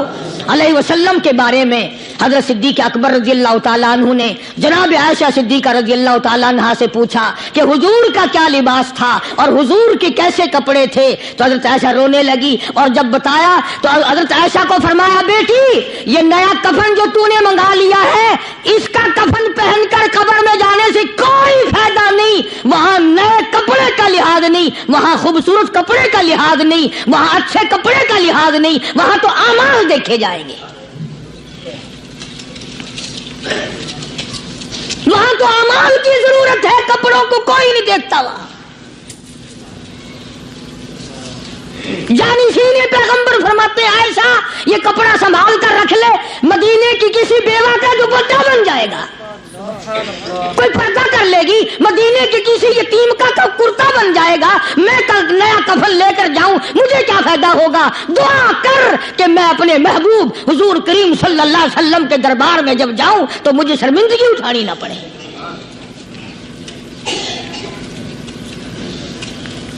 علیہ وسلم کے بارے میں حضرت صدیق اکبر رضی اللہ تعالیٰ عنہ نے جناب عائشہ صدیقہ رضی اللہ تعالیٰ عنہ سے پوچھا کہ حضور کا کیا لباس تھا اور حضور کے کیسے کپڑے تھے، تو حضرت عائشہ رونے لگی، اور جب بتایا تو حضرت عائشہ کو فرمایا بیٹی یہ نیا کفن جو تو نے منگا لیا ہے اس کا کفن پہن کر قبر میں جانے سے کوئی فائدہ نہیں. وہاں نئے کپڑے کا لحاظ نہیں، وہاں خوبصورت کپڑے کا لحاظ نہیں، وہاں اچھے کپڑے کا لحاظ نہیں، وہاں تو اعمال دیکھے جائیں گے، وہاں تو اعمال کی ضرورت ہے، کپڑوں کو کوئی نہیں دیکھتا. وہاں جانشین پیغمبر فرماتے ہیں عائشہ یہ کپڑا سنبھال کر رکھ لے، مدینے کی کسی بیوہ کا دوپٹہ بن جائے گا، کوئی پردہ کر لے گی، مدینے کے کسی یتیم کا کرتا بن جائے گا. میں نیا کفن لے کر جاؤں مجھے کیا فائدہ ہوگا؟ دعا کر کہ میں اپنے محبوب حضور کریم صلی اللہ علیہ وسلم کے دربار میں جب جاؤں تو مجھے شرمندگی اٹھانی نہ پڑے.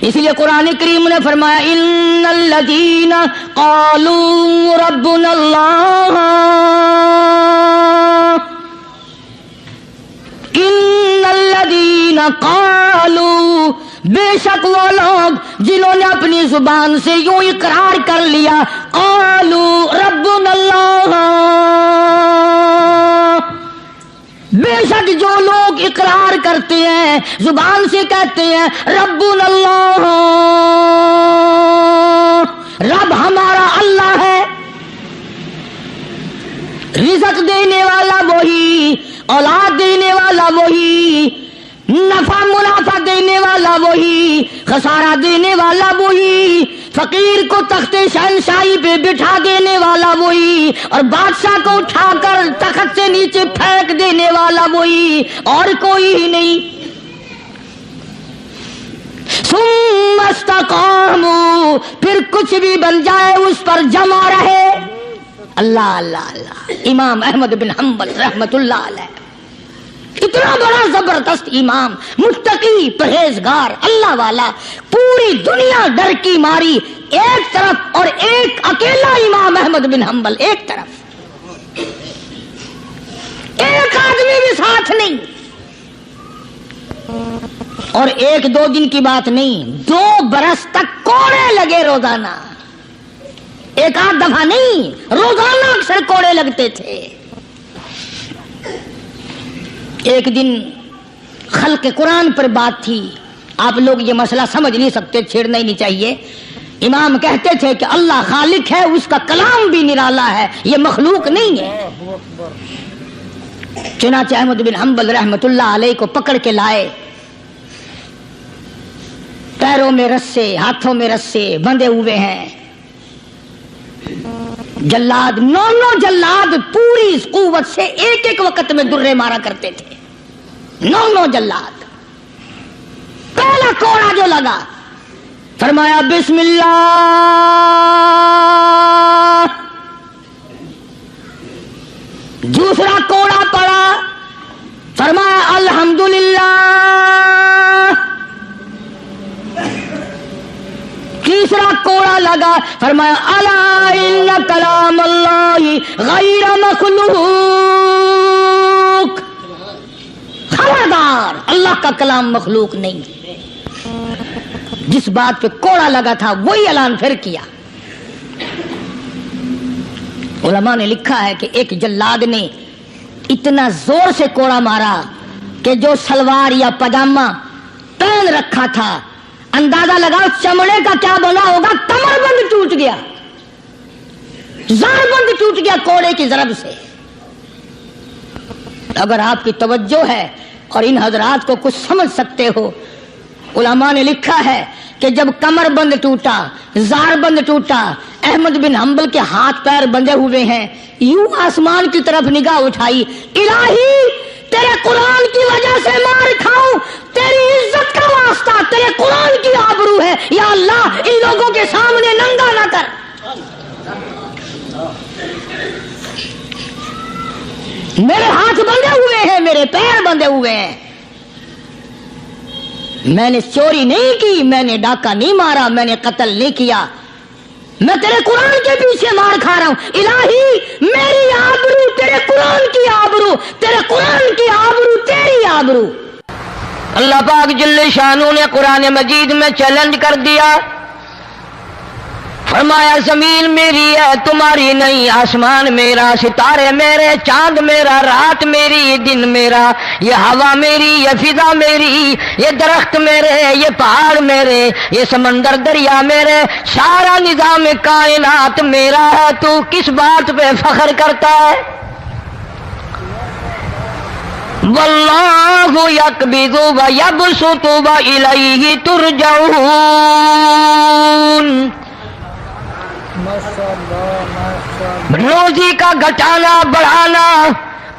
اس لیے قرآن کریم نے فرمایا ان الذین قالوا ربنا اللہ، ان الذین قالوا، بے شک وہ لوگ جنہوں نے اپنی زبان سے یوں اقرار کر لیا، قالوا ربنا اللہ، بے شک جو لوگ اقرار کرتے ہیں، زبان سے کہتے ہیں ربنا اللہ، رب ہمارا اللہ ہے، رزق دینے والا وہی، اولاد دینے والا وہی، نفع منافع دینے والا وہی، خسارہ دینے والا وہی، فقیر کو تخت شہنشاہی پہ بٹھا دینے والا وہی، اور بادشاہ کو اٹھا کر تخت سے نیچے پھینک دینے والا وہی، اور کوئی ہی نہیں۔ ثم استقاموا، پھر کچھ بھی بن جائے اس پر جمع رہے۔ اللہ اللہ اللہ، امام احمد بن حنبل رحمت اللہ علیہ، اتنا بڑا زبردست امام، متقی، پرہیزگار، اللہ والا، پوری دنیا ڈر کی ماری ایک طرف، اور ایک اکیلا امام احمد بن حنبل ایک طرف، ایک آدمی بھی ساتھ نہیں، اور ایک دو دن کی بات نہیں، 2 برس تک کوڑے لگے روزانہ، ایک آدھ دفعہ نہیں، روزانہ اکثر کوڑے لگتے تھے۔ ایک دن خلق قرآن پر بات تھی، آپ لوگ یہ مسئلہ سمجھ نہیں سکتے، چھیڑنا ہی نہیں چاہیے۔ امام کہتے تھے کہ اللہ خالق ہے، اس کا کلام بھی نرالا ہے، یہ مخلوق نہیں ہے۔ چنانچہ احمد بن حنبل رحمت اللہ علیہ کو پکڑ کے لائے، پیروں میں رسے، ہاتھوں میں رسے بندھے ہوئے ہیں، جلاد، 9 جلاد پوری قوت سے ایک ایک وقت میں درے مارا کرتے تھے، 9 جلاد۔ پہلا کوڑا جو لگا، فرمایا بسم اللہ، دوسرا کوڑا پڑا، فرمایا الحمدللہ، تیسرا کوڑا لگا، فرمایا الا ان کلام اللہ غیر مخلوق، خبردار، اللہ کا کلام مخلوق نہیں۔ جس بات پہ کوڑا لگا تھا وہی اعلان پھر کیا۔ علماء نے لکھا ہے کہ ایک جلاد نے اتنا زور سے کوڑا مارا کہ جو سلوار یا پاجامہ پہن رکھا تھا، اندازہ لگا چمڑے کا کیا بنا ہوگا، کمر بند ٹوٹ گیا، زار بند ٹوٹ گیا کوڑے کی ضرب سے۔ اگر آپ کی توجہ ہے اور ان حضرات کو کچھ سمجھ سکتے ہو، علماء نے لکھا ہے کہ جب کمر بند ٹوٹا، زار بند ٹوٹا، احمد بن حنبل کے ہاتھ پیر بندھے ہوئے ہیں، یوں آسمان کی طرف نگاہ اٹھائی، الہی تیرے قرآن کی وجہ سے مار کھاؤں، تیری عزت کا واسطہ، تیرے قرآن کی آبرو ہے، یا اللہ ان لوگوں کے سامنے ننگا نہ کر۔ میرے ہاتھ بندھے ہوئے ہیں، میرے پیر بندھے ہوئے ہیں، میں نے چوری نہیں کی، میں نے ڈاکہ نہیں مارا، میں نے قتل نہیں کیا، میں تیرے قرآن کے پیچھے مار کھا رہا ہوں، الہی میری آبرو تیرے قرآن کی آبرو، تیرے قرآن کی آبرو تیری آبرو۔ اللہ پاک جل شانہ نے قرآن مجید میں چیلنج کر دیا، فرمایا زمین میری ہے تمہاری نہیں، آسمان میرا، ستارے میرے، چاند میرا، رات میری، دن میرا، یہ ہوا میری، یہ فضا میری، یہ درخت میرے، یہ پہاڑ میرے، یہ سمندر دریا میرے، سارا نظام کائنات میرا ہے، تو کس بات پہ فخر کرتا ہے؟ واللہ یقبض ویبسط والیہ ترجعون۔ روزی کا گھٹانا بڑھانا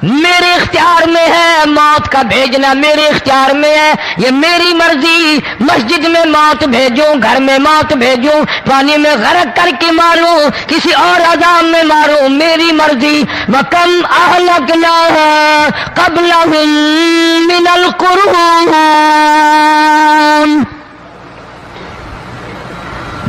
میرے اختیار میں ہے، موت کا بھیجنا میرے اختیار میں ہے، یہ میری مرضی، مسجد میں موت بھیجوں، گھر میں موت بھیجوں، پانی میں غرق کر کے ماروں، کسی اور عذاب میں ماروں، میری مرضی۔ وَكَمْ أَهْلَكْنَا قَبْلَهُمْ مِنَ الْقُرُونِ،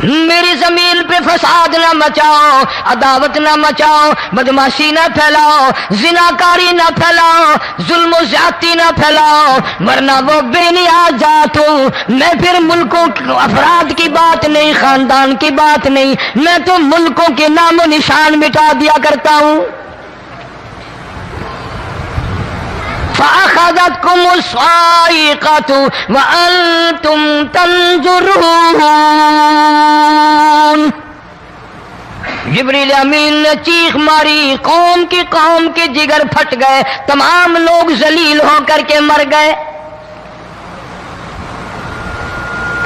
میری زمین پہ فساد نہ مچاؤ، عداوت نہ مچاؤ، بدماشی نہ پھیلاؤ، زناکاری نہ پھیلاؤ، ظلم و زیادتی نہ پھیلاؤ، ورنہ وہ بے نیاز ذات ہوں۔ میں پھر ملکوں افراد کی بات نہیں، خاندان کی بات نہیں، میں تو ملکوں کے نام و نشان مٹا دیا کرتا ہوں۔ فَأَخَذَتْكُمُ الصَّاعِقَةُ وَأَنْتُمْ تَنْظُرُونَ۔ جبریل امین نے چیخ ماری، قوم کے جگر پھٹ گئے، تمام لوگ ذلیل ہو کر کے مر گئے۔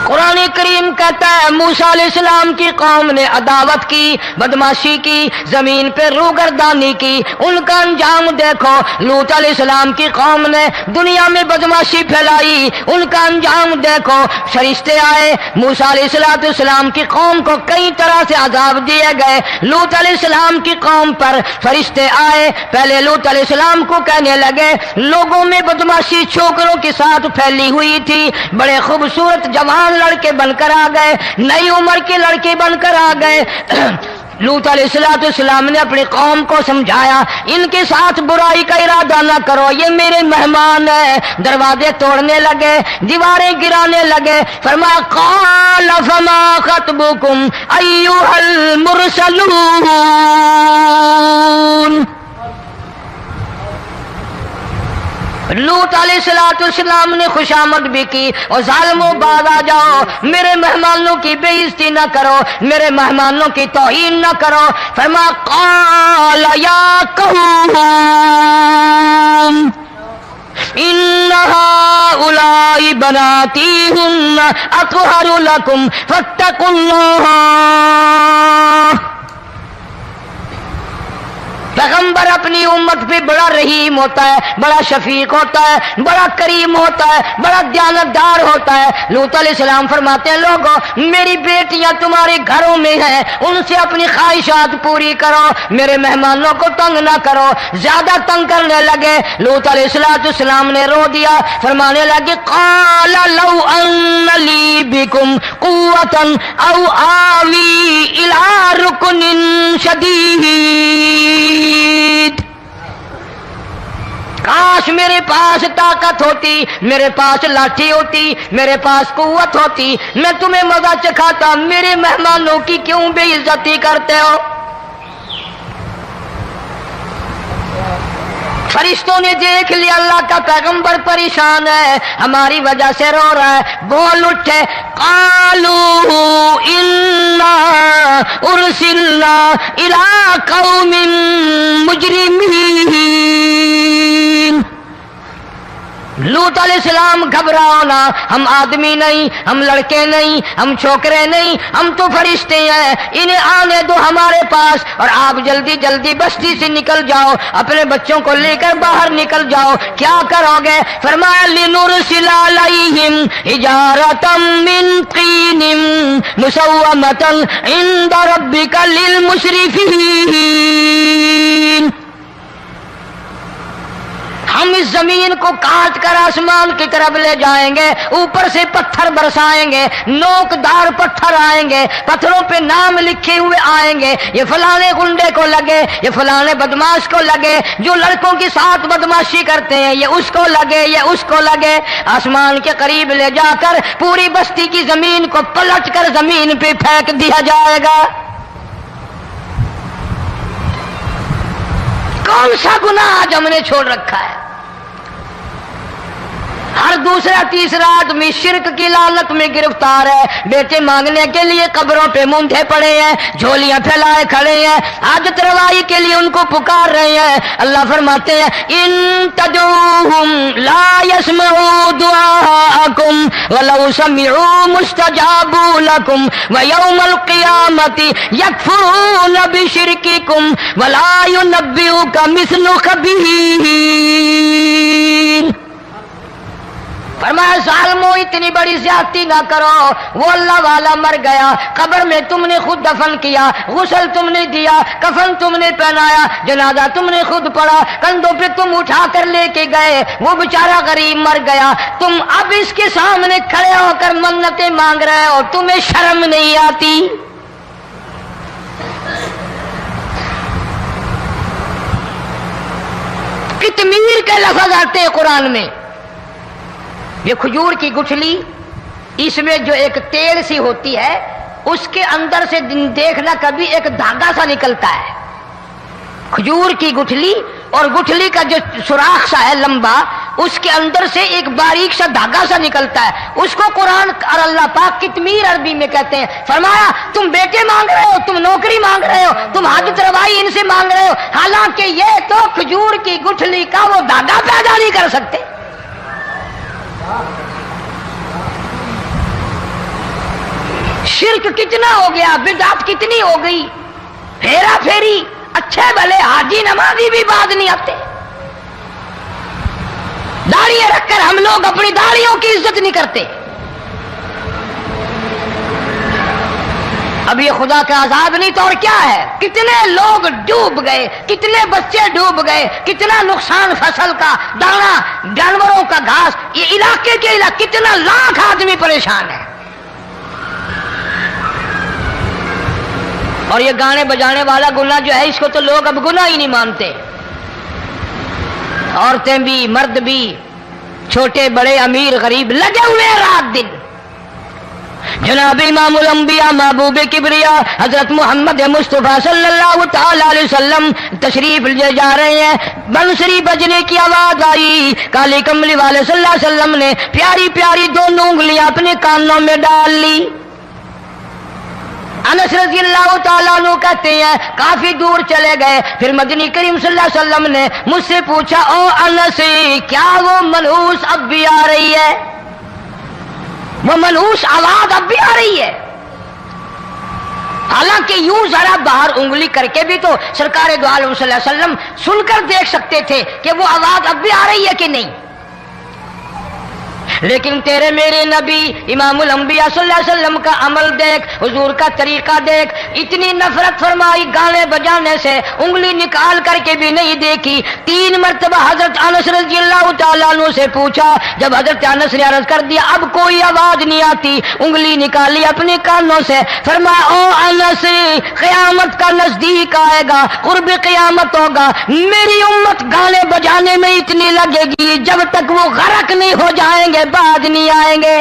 قرآن کریم کہتا ہے موسیٰ علیہ السلام کی قوم نے عداوت کی، بدماشی کی، زمین پہ روگردانی کی، ان کا انجام دیکھو۔ لوط علیہ السلام کی قوم نے دنیا میں بدماشی پھیلائی، ان کا انجام دیکھو۔ فرشتے آئے، موسیٰ علیہ السلام کی قوم کو کئی طرح سے عذاب دیے گئے۔ لوط علیہ السلام کی قوم پر فرشتے آئے، پہلے لوط علیہ السلام کو کہنے لگے لوگوں میں بدماشی چھوکروں کے ساتھ پھیلی ہوئی تھی، بڑے خوبصورت جوان لڑکے بن کر آ گئے، نئی عمر کے لڑکے بن کر آ گئے۔ لوط علیہ السلام نے اپنی قوم کو سمجھایا ان کے ساتھ برائی کا ارادہ نہ کرو، یہ میرے مہمان ہیں۔ دروازے توڑنے لگے، دیواریں گرانے لگے، فرمایا قال فما خطبکم ایھا المرسلون۔ لوط علیہ السلام نے خوشامد بھی کی، اور ظالموں باز آ جاؤ، میرے مہمانوں کی بے عزتی نہ کرو، میرے مہمانوں کی توہین نہ کرو۔ فرمایا قال یا قوم ان هؤلاء بناتی ہن اطہر لکم فاتقوا اللہ۔ پیغمبر اپنی امت پہ بڑا رحیم ہوتا ہے، بڑا شفیق ہوتا ہے، بڑا کریم ہوتا ہے، بڑا دیانتدار ہوتا ہے۔ لوط علیہ السلام فرماتے ہیں لوگوں میری بیٹیاں تمہارے گھروں میں ہیں، ان سے اپنی خواہشات پوری کرو، میرے مہمانوں کو تنگ نہ کرو۔ زیادہ تنگ کرنے لگے، لوط علیہ السلام نے رو دیا، فرمانے لگے قال لو ان لی بکم قوة او آوی الی رکن شدید۔ کاش میرے پاس طاقت ہوتی، میرے پاس لاٹھی ہوتی، میرے پاس قوت ہوتی، میں تمہیں مزہ چکھاتا۔ میرے مہمانوں کی کیوں بے عزتی کرتے ہو؟ فرشتوں نے دیکھ لیا اللہ کا پیغمبر پریشان ہے، ہماری وجہ سے رو رہا ہے، بول اٹھے قالوا انا ارسلنا الى قوم مجرمین۔ لوط علیہ السلام گھبراؤ نہ، ہم آدمی نہیں، ہم لڑکے نہیں، ہم چھوکرے نہیں، ہم تو فرشتے ہیں، انہیں آنے دو ہمارے پاس، اور آپ جلدی جلدی بستی سے نکل جاؤ، اپنے بچوں کو لے کر باہر نکل جاؤ۔ کیا کرو گے؟ فرمایا لنرسل علیہم حجارۃ من طین مسومۃ عند ربک للمسرفین۔ ہم اس زمین کو کاٹ کر آسمان کی طرف لے جائیں گے، اوپر سے پتھر برسائیں گے، نوکدار پتھر آئیں گے، پتھروں پہ نام لکھے ہوئے آئیں گے، یہ فلانے گنڈے کو لگے، یہ فلانے بدماش کو لگے، جو لڑکوں کے ساتھ بدماشی کرتے ہیں یہ اس کو لگے، یہ اس کو لگے۔ آسمان کے قریب لے جا کر پوری بستی کی زمین کو پلٹ کر زمین پہ پھینک دیا جائے گا۔ کون سا گناہ آج ہم نے چھوڑ رکھا ہے؟ ہر دوسرا تیسرا آدمی شرک کی لعنت میں گرفتار ہے، بیٹے مانگنے کے لیے قبروں پہ مونڈے پڑے ہیں، جھولیاں پھیلائے کھڑے ہیں، حاجت روائی کے لیے ان کو پکار رہے ہیں۔ اللہ فرماتے ہیں ان تدعوہم لا يسمعوا دعاءکم ولو سمعوا مستجابوا لکم ویوم القیامت یکفرون بشرککم ولا ينبئک مثل خبیر۔ فرمایا ظالمو اتنی بڑی زیادتی نہ کرو، وہ اللہ والا مر گیا، قبر میں تم نے خود دفن کیا، غسل تم نے دیا، کفن تم نے پہنایا، جنازہ تم نے خود پڑھا، کندھوں پہ تم اٹھا کر لے کے گئے، وہ بیچارہ غریب مر گیا، تم اب اس کے سامنے کھڑے ہو کر منتیں مانگ رہے ہو، تمہیں شرم نہیں آتی؟ کتمیر کے لفظ آتے ہیں قرآن میں۔ یہ کھجور کی گٹھلی، اس میں جو ایک تیل سی ہوتی ہے، اس کے اندر سے دیکھنا کبھی ایک دھاگا سا نکلتا ہے، کھجور کی گٹھلی، اور گٹھلی کا جو سوراخ سا ہے لمبا، اس کے اندر سے ایک باریک سا دھاگا سا نکلتا ہے، اس کو قرآن اور اللہ پاک کتمیر عربی میں کہتے ہیں۔ فرمایا تم بیٹے مانگ رہے ہو، تم نوکری مانگ رہے ہو، تم حاجت روائی ان سے مانگ رہے ہو، حالانکہ یہ تو کھجور کی گٹھلی کا وہ دھاگا پیدا نہیں کر سکتے۔ شرک کتنا ہو گیا، بدعت کتنی ہو گئی، پھیرا پھیری، اچھے بھلے حاجی نمازی بھی بعد نہیں آتے، داڑیاں رکھ کر ہم لوگ اپنی داڑیوں کی عزت نہیں کرتے۔ اب یہ خدا کا عذاب نہیں تو اور کیا ہے؟ کتنے لوگ ڈوب گئے، کتنے بچے ڈوب گئے، کتنا نقصان فصل کا، دانا، جانوروں کا گھاس، یہ علاقے کے علاقے کتنا لاکھ آدمی پریشان ہے۔ اور یہ گانے بجانے والا گناہ جو ہے، اس کو تو لوگ اب گناہ ہی نہیں مانتے، عورتیں بھی، مرد بھی، چھوٹے بڑے، امیر غریب، لگے ہوئے رات دن۔ جناب امام الانبیاء محبوب کبریا حضرت محمد مصطفیٰ صلی اللہ تعالی علیہ وسلم تشریف لے جا رہے ہیں، بنسری بجنے کی آواز آئی، کالی کملی والے صلی اللہ علیہ وسلم نے پیاری پیاری دونوں انگلیاں اپنے کانوں میں ڈال لی۔ انس رضی اللہ تعالیٰ عنہ کہتے ہیں کافی دور چلے گئے، پھر مدنی کریم صلی اللہ علیہ وسلم نے مجھ سے پوچھا، او انس کیا وہ منحوس اب بھی آ رہی ہے؟ وہ منحوس آواز اب بھی آ رہی ہے؟ حالانکہ یوں ذرا باہر انگلی کر کے بھی تو سرکار دو عالم صلی اللہ علیہ وسلم سن کر دیکھ سکتے تھے کہ وہ آواز اب بھی آ رہی ہے کہ نہیں، لیکن تیرے میرے نبی امام الانبیاء صلی اللہ علیہ وسلم کا عمل دیکھ، حضور کا طریقہ دیکھ، اتنی نفرت فرمائی گانے بجانے سے، انگلی نکال کر کے بھی نہیں دیکھی۔ 3 مرتبہ حضرت انس رضی اللہ تعالیٰ عنہ سے پوچھا، جب حضرت انس نے عرض کر دیا اب کوئی آواز نہیں آتی، انگلی نکالی اپنے کانوں سے، فرمایا او انس قیامت کا نزدیک آئے گا، قرب قیامت ہوگا، میری امت گانے بجانے میں اتنی لگے گی جب تک وہ غرق نہیں ہو جائیں گے بعد نہیں آئیں گے۔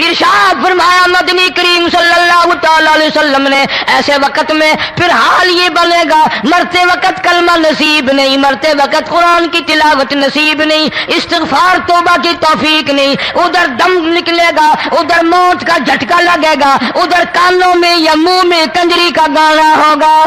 ارشاد فرمایا مدنی کریم صلی اللہ تعالی علیہ وسلم نے ایسے وقت میں پھر حال یہ بنے گا، مرتے وقت کلمہ نصیب نہیں، مرتے وقت قرآن کی تلاوت نصیب نہیں، استغفار توبہ کی توفیق نہیں، ادھر دم نکلے گا، ادھر موت کا جھٹکا لگے گا، ادھر کانوں میں یا منہ میں کنجری کا گانا ہوگا۔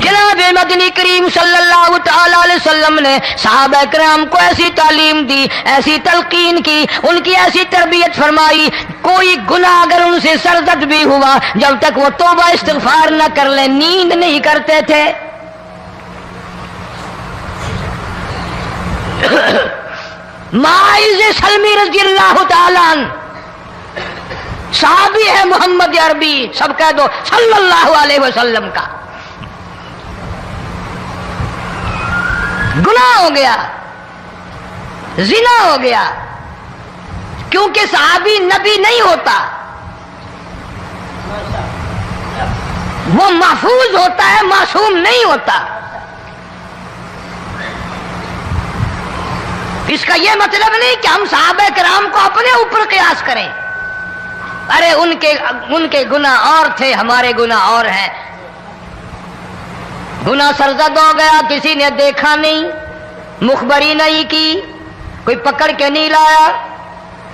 جناب مدنی کریم صلی اللہ تعالی علیہ وسلم نے صحابہ کرام کو ایسی تعلیم دی، ایسی تلقین کی، ان کی ایسی تربیت فرمائی، کوئی گناہ اگر ان سے سرزد بھی ہوا جب تک وہ توبہ استغفار نہ کر لیں نیند نہیں کرتے تھے۔ ماعز سلمی رضی اللہ تعالی عنہ صحابی ہے محمد عربی، سب کہہ دو صلی اللہ علیہ وسلم کا، گناہ ہو گیا، زنا ہو گیا، کیونکہ صحابی نبی نہیں ہوتا، وہ محفوظ ہوتا ہے، معصوم نہیں ہوتا۔ اس کا یہ مطلب نہیں کہ ہم صحابہ کرام کو اپنے اوپر قیاس کریں، ارے ان کے گناہ اور تھے، ہمارے گناہ اور ہیں۔ گناہ سرزد ہو گیا، کسی نے دیکھا نہیں، مخبری نہیں کی، کوئی پکڑ کے نہیں لایا،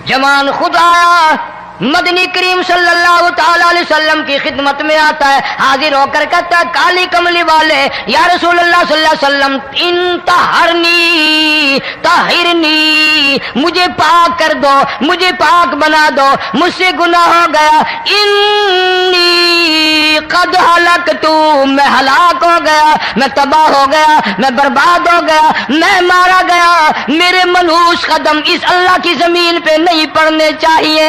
جمان خود آیا، مدنی کریم صلی اللہ تعالی علیہ وسلم کی خدمت میں آتا ہے، حاضر ہو کر کہتا ہے کالی کملی والے یا رسول اللہ صلی اللہ علیہ وسلم انطہرنی طہرنی، مجھے پاک کر دو، مجھے پاک بنا دو، مجھ سے گناہ ہو گیا، انی قد ہلکتو، میں ہلاک ہو گیا، میں تباہ ہو گیا، میں برباد ہو گیا، میں مارا گیا، میرے منحوس قدم اس اللہ کی زمین پہ نہیں پڑنے چاہیے۔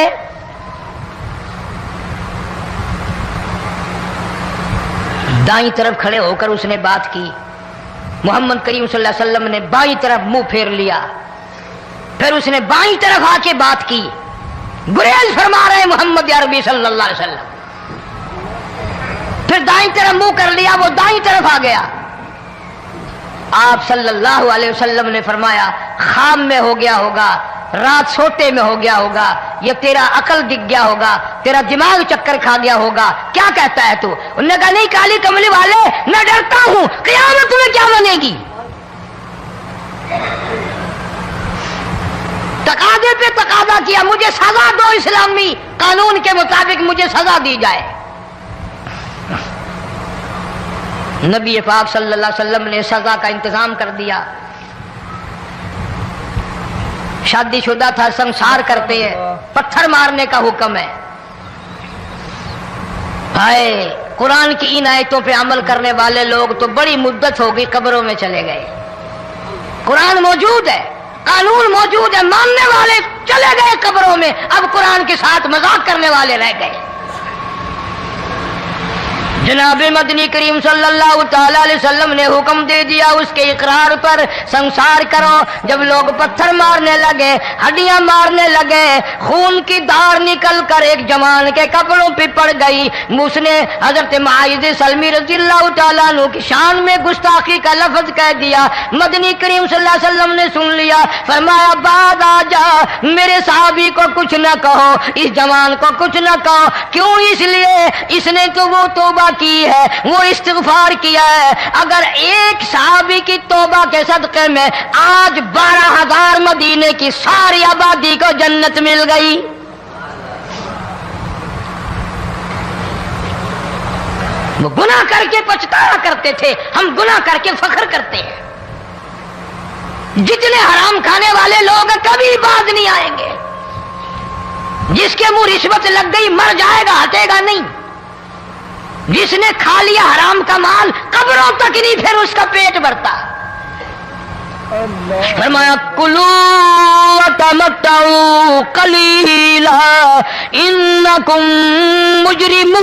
دائیں طرف کھڑے ہو کر اس نے بات کی، محمد کریم صلی اللہ علیہ وسلم نے بائیں طرف منہ پھیر لیا، پھر اس نے بائیں طرف آ کے بات کی، گریز فرما رہے محمد عربی صلی اللہ علیہ وسلم، پھر دائیں طرف منہ کر لیا، وہ دائیں طرف آ گیا۔ آپ صلی اللہ علیہ وسلم نے فرمایا خواب میں ہو گیا ہوگا، رات سوتے میں ہو گیا ہوگا، یہ تیرا عقل دکھ گیا ہوگا، تیرا دماغ چکر کھا گیا ہوگا، کیا کہتا ہے تو؟ انہوں نے کہا نہیں کالی کملی والے، میں ڈرتا ہوں قیامت تمہیں کیا بنے گی؟ تقاضے پہ تقاضا کیا، مجھے سزا دو، اسلامی قانون کے مطابق مجھے سزا دی جائے۔ نبی پاک صلی اللہ علیہ وسلم نے سزا کا انتظام کر دیا۔ شادی شدہ تھا، سنسار کرتے ہیں، پتھر مارنے کا حکم ہے۔ ہائے قرآن کی ان آیتوں پہ عمل کرنے والے لوگ تو بڑی مدت ہو گئی قبروں میں چلے گئے۔ قرآن موجود ہے، قانون موجود ہے، ماننے والے چلے گئے قبروں میں، اب قرآن کے ساتھ مذاق کرنے والے رہ گئے۔ جناب مدنی کریم صلی اللہ تعالی علیہ وسلم نے حکم دے دیا اس کے اقرار پر سنسار کرو۔ جب لوگ پتھر مارنے لگے، ہڈیاں مارنے لگے، خون کی دھار نکل کر ایک جوان کے کپڑوں پہ پڑ گئی، اس نے حضرت معاذ سلمی رضی اللہ تعالیٰ عنہ کی شان میں گستاخی کا لفظ کہہ دیا۔ مدنی کریم صلی اللہ علیہ وسلم نے سن لیا، فرمایا بعد آ جا، میرے صحابی کو کچھ نہ کہو، اس جوان کو کچھ نہ کہو۔ کیوں؟ اس لیے اس نے تو وہ توبہ کی ہے، وہ استغفار کیا ہے۔ اگر ایک صحابی کی توبہ کے صدقے میں آج 12,000 مدینے کی ساری آبادی کو جنت مل گئی۔ وہ گناہ کر کے پچھتایا کرتے تھے، ہم گناہ کر کے فخر کرتے ہیں۔ جتنے حرام کھانے والے لوگ کبھی باز نہیں آئیں گے۔ جس کے منہ رشوت لگ گئی مر جائے گا، ہٹے گا نہیں۔ جس نے کھا لیا حرام کا مال قبروں تک نہیں پھر اس کا پیٹ بھرتا۔ فرمایا کلو وتمتعوا قلیلا انکم مجرمون،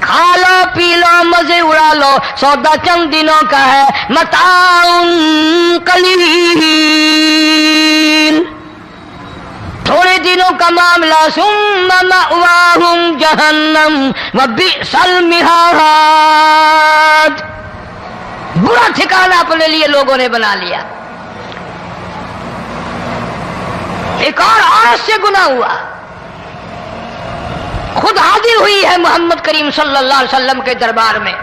کھا لو پی لو مزے اڑا لو، سودا چند دنوں کا ہے، متاع قلیل، تھوڑے دنوں کا معاملہ، ثم مأواہم جہنم وبئس المہاد، برا ٹھکانہ اپنے لیے لوگوں نے بنا لیا۔ ایک اور عورت سے گناہ ہوا، خود حاضر ہوئی ہے محمد کریم صلی اللہ علیہ وسلم کے دربار میں،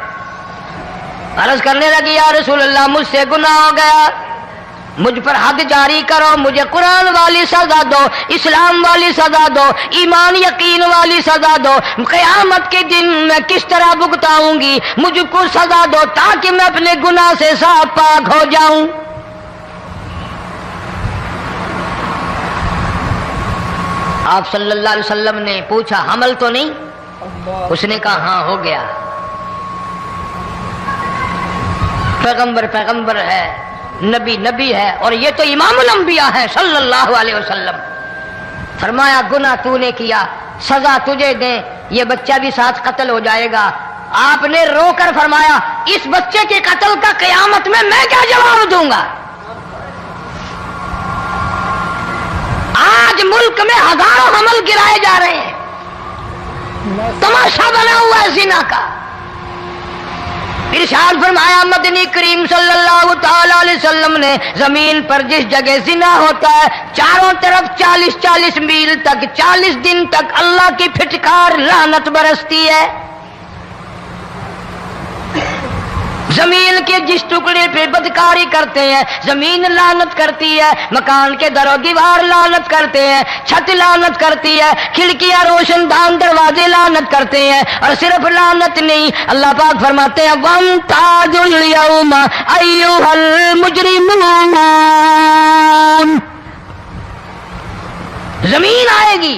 عرض کرنے لگی یا رسول اللہ مجھ سے گناہ ہو گیا، مجھ پر حد جاری کرو، مجھے قرآن والی سزا دو، اسلام والی سزا دو، ایمان یقین والی سزا دو، قیامت کے دن میں کس طرح بھگتاؤں گی، مجھ کو سزا دو تاکہ میں اپنے گناہ سے صاف پاک ہو جاؤں۔ آپ صلی اللہ علیہ وسلم نے پوچھا حمل تو نہیں؟ اس نے کہا ہاں ہو گیا۔ پیغمبر ہے، نبی ہے، اور یہ تو امام الانبیاء ہے صلی اللہ علیہ وسلم۔ فرمایا گناہ تو نے کیا، سزا تجھے دیں، یہ بچہ بھی ساتھ قتل ہو جائے گا۔ آپ نے رو کر فرمایا اس بچے کے قتل کا قیامت میں کیا جواب دوں گا؟ آج ملک میں ہزاروں حمل گرائے جا رہے ہیں، تماشا بنا ہوا ہے زنا کا۔ ارشاد فرمایا مدنی کریم صلی اللہ تعالی علیہ وسلم نے زمین پر جس جگہ زنا ہوتا ہے چاروں طرف 40 میل تک 40 دن تک اللہ کی پھٹکار لعنت برستی ہے۔ زمین کے جس ٹکڑے پہ بدکاری کرتے ہیں زمین لعنت کرتی ہے، مکان کے در و دیوار لعنت کرتے ہیں، چھت لعنت کرتی ہے، کھڑکیاں روشن دان دروازے لعنت کرتے ہیں، اور صرف لعنت نہیں، اللہ پاک فرماتے ہیں وَامْتَازُوا الْيَوْمَ أَيُّهَا الْمُجْرِمُونَ، زمین آئے گی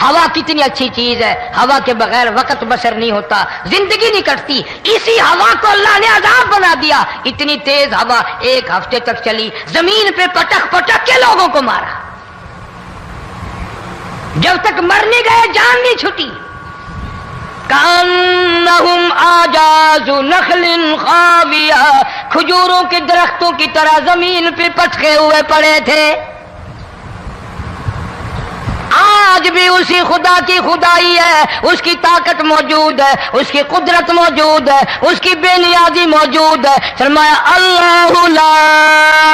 ہوا کتنی اچھی چیز ہے، ہوا کے بغیر وقت بسر نہیں ہوتا، زندگی نہیں کٹتی، اسی ہوا کو اللہ نے عذاب بنا دیا۔ اتنی تیز ہوا 1 ہفتے تک چلی، زمین پہ پٹک پٹک کے لوگوں کو مارا، جب تک مر نہیں گئے جان نہیں چھٹی۔ کأنہم اعجاز نخل خاویہ، کھجوروں کے درختوں کی طرح زمین پہ پٹکے ہوئے پڑے تھے۔ آج بھی اسی خدا کی خدائی ہے، اس کی طاقت موجود ہے، اس کی قدرت موجود ہے، اس کی بے نیازی موجود ہے۔ فرمایا اللہ لا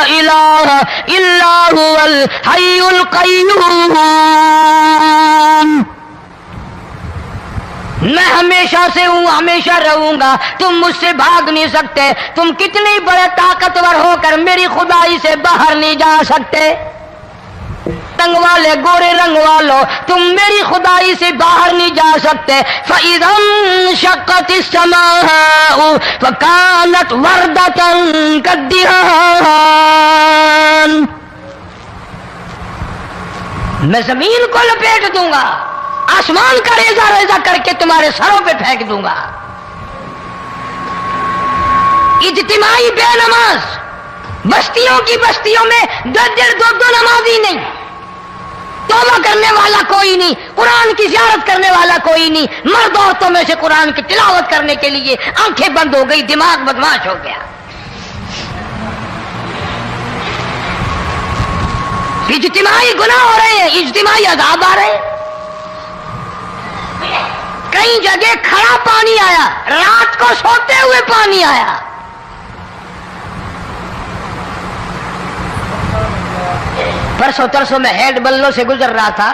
الہ الا هو الحی القیوم، میں ہمیشہ سے ہوں، ہمیشہ رہوں گا، تم مجھ سے بھاگ نہیں سکتے، تم کتنے بڑے طاقتور ہو کر میری خدائی سے باہر نہیں جا سکتے، رنگ والے گورے رنگ والو تم میری خدائی سے باہر نہیں جا سکتے۔ فَإِذَا انشَقَّتِ السَّمَاءُ فَكَانَتْ وَرْدَةً كَالدِّهَانِ، میں زمین کو لپیٹ دوں گا، آسمان کا ریزہ ریزہ کر کے تمہارے سروں پہ پھینک دوں گا۔ اجتماعی بے نماز، بستیوں کی بستیوں میں 2 نمازی نہیں، توبہ کرنے والا کوئی نہیں، قرآن کی زیارت کرنے والا کوئی نہیں، مرد عورتوں میں سے قرآن کی تلاوت کرنے کے لیے آنکھیں بند ہو گئی، دماغ بدماش ہو گیا۔ اجتماعی گناہ ہو رہے ہیں، اجتماعی عذاب آ رہے ہیں۔ کئی جگہ کھڑا پانی آیا، رات کو سوتے ہوئے پانی آیا۔ پرسوں ترسوں میں ہیڈ بلوں سے گزر رہا تھا،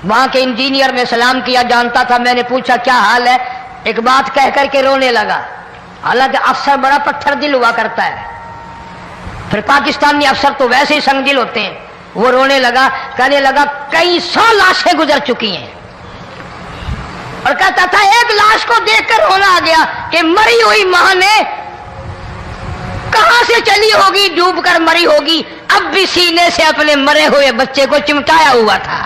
وہاں کے انجینئر نے سلام کیا، جانتا تھا، میں نے پوچھا کیا حال ہے، ایک بات کہہ کر کے رونے لگا، حالانکہ افسر بڑا پتھر دل ہوا کرتا ہے، پھر پاکستانی افسر تو ویسے ہی سنگ دل ہوتے ہیں۔ وہ رونے لگا، کہنے لگا کئی 100 لاشیں گزر چکی ہیں، اور کہتا تھا ایک لاش کو دیکھ کر رونا آ گیا کہ مری ہوئی ماں نے کہاں سے چلی ہوگی، ڈوب کر مری ہوگی، اب بھی سینے سے اپنے مرے ہوئے بچے کو چمٹایا ہوا تھا۔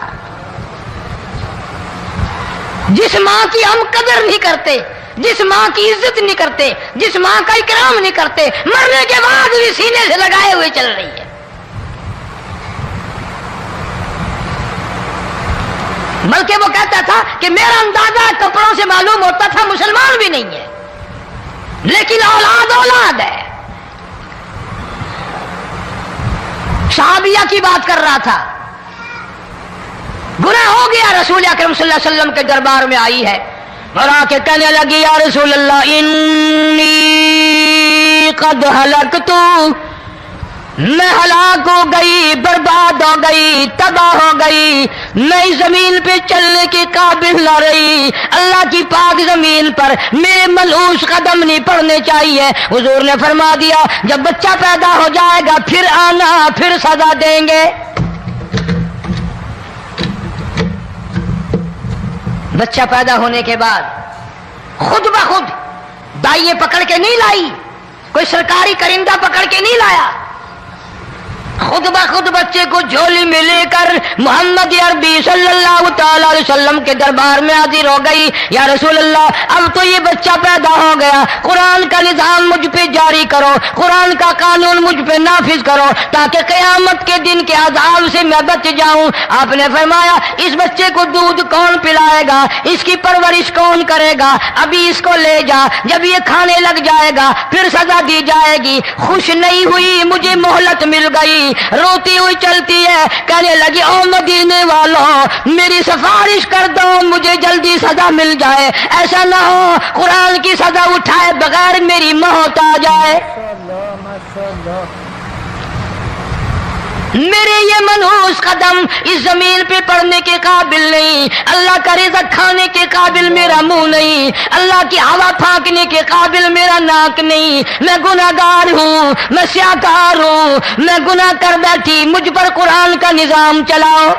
جس ماں کی ہم قدر نہیں کرتے، جس ماں کی عزت نہیں کرتے، جس ماں کا اکرام نہیں کرتے، مرنے کے بعد بھی سینے سے لگائے ہوئے چل رہی ہے۔ بلکہ وہ کہتا تھا کہ میرا اندازہ کپڑوں سے معلوم ہوتا تھا مسلمان بھی نہیں ہے، لیکن اولاد اولاد ہے۔ صحابیہ کی بات کر رہا تھا، گناہ ہو گیا، رسول اکرم صلی اللہ علیہ وسلم کے دربار میں آئی ہے اور آ کے کہنے لگی یا رسول اللہ انی قد ہلکت، میں ہلاک ہو گئی، برباد ہو گئی، تباہ ہو گئی، میں زمین پہ چلنے کے قابل نہ رہی، اللہ کی پاک زمین پر میرے ملعوس قدم نہیں پڑنے چاہیے۔ حضور نے فرما دیا جب بچہ پیدا ہو جائے گا پھر آنا، پھر سزا دیں گے۔ بچہ پیدا ہونے کے بعد خود بخود دائیں پکڑ کے نہیں لائی، کوئی سرکاری کرندہ پکڑ کے نہیں لایا، خود بخود بچے کو جھولی میں لے کر محمد عربی صلی اللہ تعالی علیہ وسلم کے دربار میں حاضر ہو گئی۔ یا رسول اللہ اب تو یہ بچہ پیدا ہو گیا، قرآن کا نظام مجھ پہ جاری کرو، قرآن کا قانون مجھ پہ نافذ کرو تاکہ قیامت کے دن کے عذاب سے میں بچ جاؤں۔ آپ نے فرمایا اس بچے کو دودھ کون پلائے گا، اس کی پرورش کون کرے گا، ابھی اس کو لے جا، جب یہ کھانے لگ جائے گا پھر سزا دی جائے گی۔ خوش نہیں ہوئی، مجھے مہلت مل گئی، روتی ہوئی چلتی ہے، کہنے لگی او مدینے والوں میری سفارش کر دو، مجھے جلدی سزا مل جائے، ایسا نہ ہو قرآن کی سزا اٹھائے بغیر میری موت آ جائے۔ میرے یہ منحوس قدم اس زمین پہ پڑنے کے قابل نہیں، اللہ کا رزق کھانے کے قابل میرا منہ نہیں، اللہ کی ہوا پھانکنے کے قابل میرا ناک نہیں، میں گناہگار ہوں، میں سیاکار ہوں، میں گناہ کر بیٹھی، مجھ پر قرآن کا نظام چلاؤ۔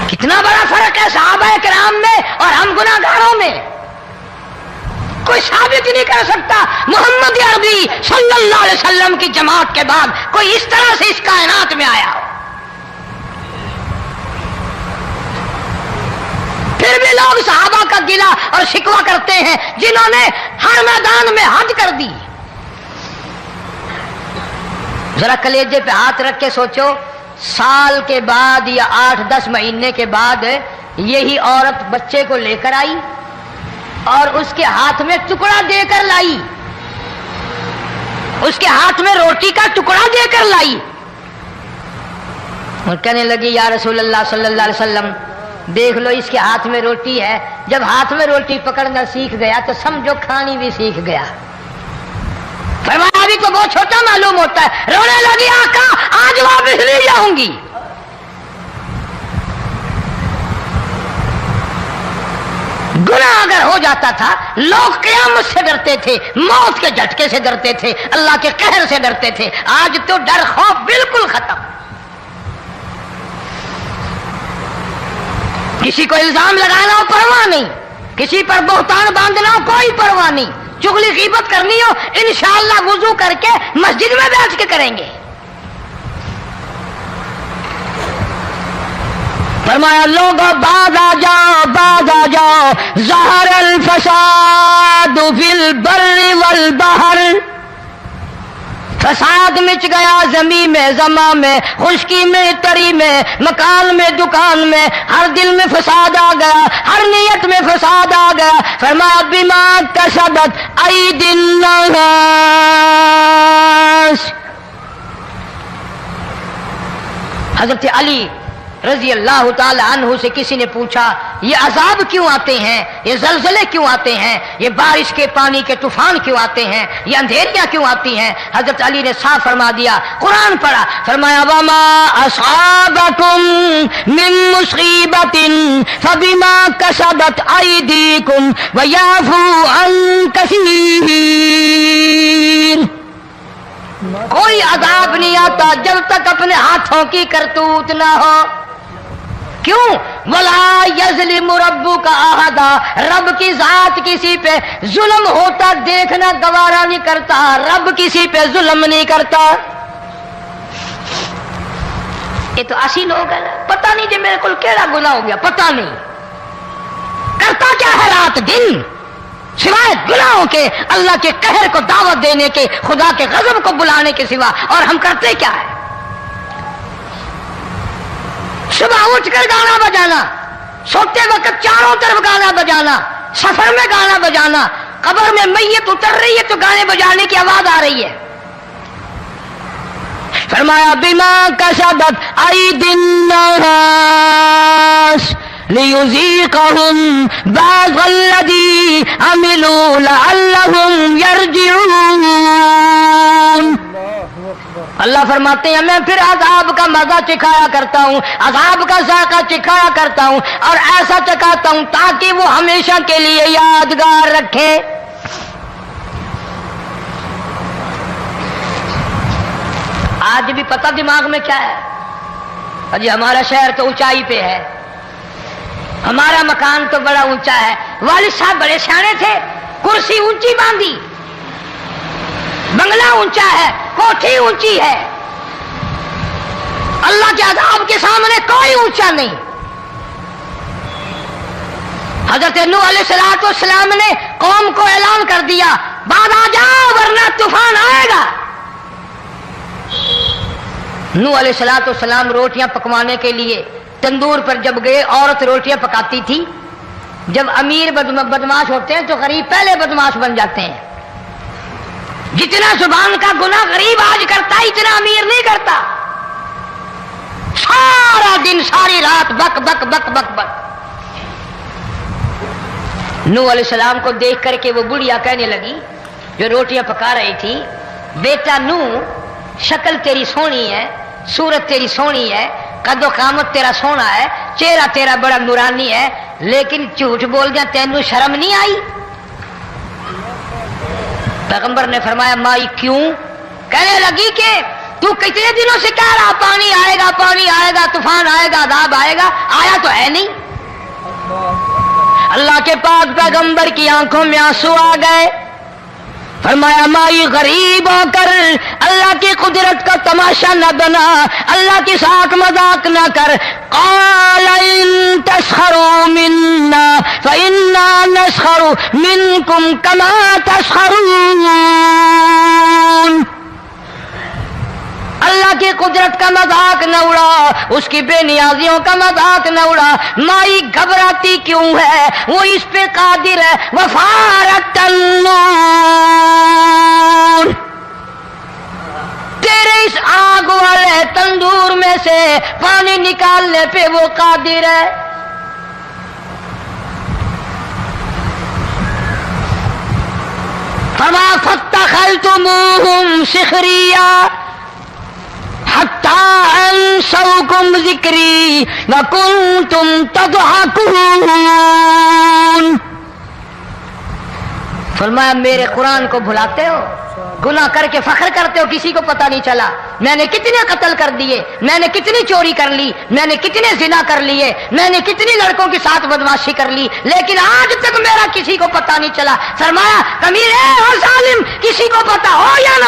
کتنا بڑا فرق ہے صحابہ کرام میں اور ہم گناہگاروں میں۔ کوئی ثابت نہیں کر سکتا محمد عربی صلی اللہ علیہ وسلم کی جماعت کے بعد کوئی اس طرح سے اس کائنات میں آیا ہو۔ پھر بھی لوگ صحابہ کا گلہ اور شکوہ کرتے ہیں جنہوں نے ہر میدان میں حد کر دی۔ ذرا کلیجے پہ ہاتھ رکھ کے سوچو، سال کے بعد یا 8-10 مہینے کے بعد یہی عورت بچے کو لے کر آئی اور اس کے ہاتھ میں ٹکڑا دے کر لائی، اس کے ہاتھ میں روٹی کا ٹکڑا دے کر لائی اور کہنے لگی یا رسول اللہ صلی اللہ علیہ وسلم دیکھ لو اس کے ہاتھ میں روٹی ہے۔ جب ہاتھ میں روٹی پکڑنا سیکھ گیا تو سمجھو کھانی بھی سیکھ گیا۔ فرمایا ابھی تو بہت چھوٹا معلوم ہوتا ہے۔ رونے لگی آقا آج واپس لے جاؤں گی۔ گناہ اگر ہو جاتا تھا لوگ قیامت سے ڈرتے تھے، موت کے جھٹکے سے ڈرتے تھے، اللہ کے قہر سے ڈرتے تھے۔ آج تو ڈر خوف بالکل ختم۔ کسی کو الزام لگانا ہو پرواہ نہیں، کسی پر بہتان باندھنا ہو کوئی پرواہ نہیں، چغلی غیبت کرنی ہو انشاءاللہ وضو کر کے مسجد میں بیٹھ کے کریں گے۔ فرمایا لوگوں باز آ جاؤ ظہر الفساد فی البر والبحر، فساد مچ گیا زمین میں، زماں میں، خشکی میں، تری میں، مکان میں، دکان میں، ہر دل میں فساد آ گیا، ہر نیت میں فساد آ گیا۔ فرمایا بما کسبت ایدی الناس، حضرت علی رضی اللہ تعالی عنہ سے کسی نے پوچھا یہ عذاب کیوں آتے ہیں، یہ زلزلے کیوں آتے ہیں، یہ بارش کے پانی کے طوفان کیوں آتے ہیں، یہ اندھیریاں کیوں آتی ہیں؟ حضرت علی نے صاف فرما دیا، قرآن پڑھا، فرمایا وما اصابکم من مصیبت فبما کسبت ایدیکم ویعفو عن کثیر۔ کوئی عذاب نہیں آتا جب تک اپنے ہاتھوں کی کرتوت نہ ہو۔ کیوں؟ وَلَا يَظْلِمُ رَبُّكَ أَحَدًا، رب کی ذات کسی پہ ظلم ہوتا دیکھنا گوارا نہیں کرتا، رب کسی پہ ظلم نہیں کرتا۔ یہ تو اسی لوگ ہیں، پتہ نہیں جی میرے کو کیڑا گناہ ہو گیا، پتہ نہیں کرتا کیا ہے رات دن سوائے گناہوں کے، اللہ کے قہر کو دعوت دینے کے، خدا کے غضب کو بلانے کے سوا، اور ہم کرتے کیا ہے؟ صبح اٹھ کر گانا بجانا، سوتے وقت چاروں طرف گانا بجانا، سفر میں گانا بجانا، قبر میں میت اتر رہی ہے تو گانے بجانے کی آواز آ رہی ہے۔ فرمایا بما کسبت ایدی الناس لیذیقہم بعض الذی عملوا لعلہم یرجعون۔ اللہ فرماتے ہیں میں پھر عذاب کا مزہ چکھایا کرتا ہوں، عذاب کا ذائقہ چکھایا کرتا ہوں، اور ایسا چکھاتا ہوں تاکہ وہ ہمیشہ کے لیے یادگار رکھے۔ آج بھی پتہ دماغ میں کیا ہے؟ اجی ہمارا شہر تو اونچائی پہ ہے، ہمارا مکان تو بڑا اونچا ہے، والد صاحب بڑے سیانے تھے، کرسی اونچی باندھی، بنگلہ اونچا ہے، کوٹھی اونچی ہے، اللہ کے عذاب کے سامنے کوئی اونچا نہیں۔ حضرت نوح علیہ السلام نے قوم کو اعلان کر دیا بعد آ جاؤ ورنہ طوفان آئے گا۔ نوح علیہ السلام روٹیاں پکوانے کے لیے تندور پر جب گئے، عورت روٹیاں پکاتی تھی۔ جب امیر بدماش ہوتے ہیں تو غریب پہلے بدماش بن جاتے ہیں۔ جتنا زبان کا گناہ غریب آج کرتا ہے اتنا امیر نہیں کرتا۔ سارا دن ساری رات بک بک بک بک بک۔ نوح علیہ السلام کو دیکھ کر کے وہ بڑھیا کہنے لگی جو روٹیاں پکا رہی تھی، بیٹا نوح شکل تیری سونی ہے، صورت تیری سونی ہے، قد و قامت تیرا سونا ہے، چہرہ تیرا بڑا نورانی ہے، لیکن جھوٹ بول دیا تینوں شرم نہیں آئی؟ پیغمبر نے فرمایا مائی کیوں؟ کہنے لگی کہ تو کتنے دنوں سے کہہ رہا پانی آئے گا، طوفان آئے گا، عذاب آئے گا، آیا تو ہے نہیں۔ اللہ کے پاک پیغمبر کی آنکھوں میں آنسو آ گئے. فرمایا مائی غریب ہو کر اللہ کی قدرت کا تماشا نہ بنا, اللہ کی ساتھ مذاق نہ کر. قال ان تسخروا منا فإنا نسخر منكم كما تسخرون. اللہ کی قدرت کا مذاق نہ اڑا, اس کی بے نیازیوں کا مذاق نہ اڑا. مائی گھبراتی کیوں ہے, وہ اس پہ قادر ہے. وفارت النور, تیرے اس آگ والے تندور میں سے پانی نکالنے پہ وہ قادر ہے. فما فاتخذتموهم سخریا حتی انسوکم ذکری وکنتم تضحکون. فرمایا میرے قرآن کو بھلاتے ہو, گناہ کر کے فخر کرتے ہو, کسی کو پتہ نہیں چلا میں نے کتنے قتل کر دیے, میں نے کتنی چوری کر لی, میں نے کتنے زنا کر لیے, میں نے کتنی لڑکوں کے ساتھ بدماشی کر لی, لیکن آج تک میرا کسی کو پتہ نہیں چلا. فرمایا کمینے اور ظالم, کسی کو پتہ ہو یا نہ.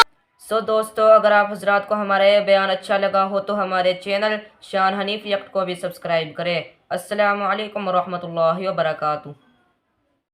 دوستو اگر آپ حضرات کو ہمارا یہ بیان اچھا لگا ہو تو ہمارے چینل شان حنیف یکٹ کو بھی سبسکرائب کریں. السلام علیکم ورحمۃ اللہ وبرکاتہ.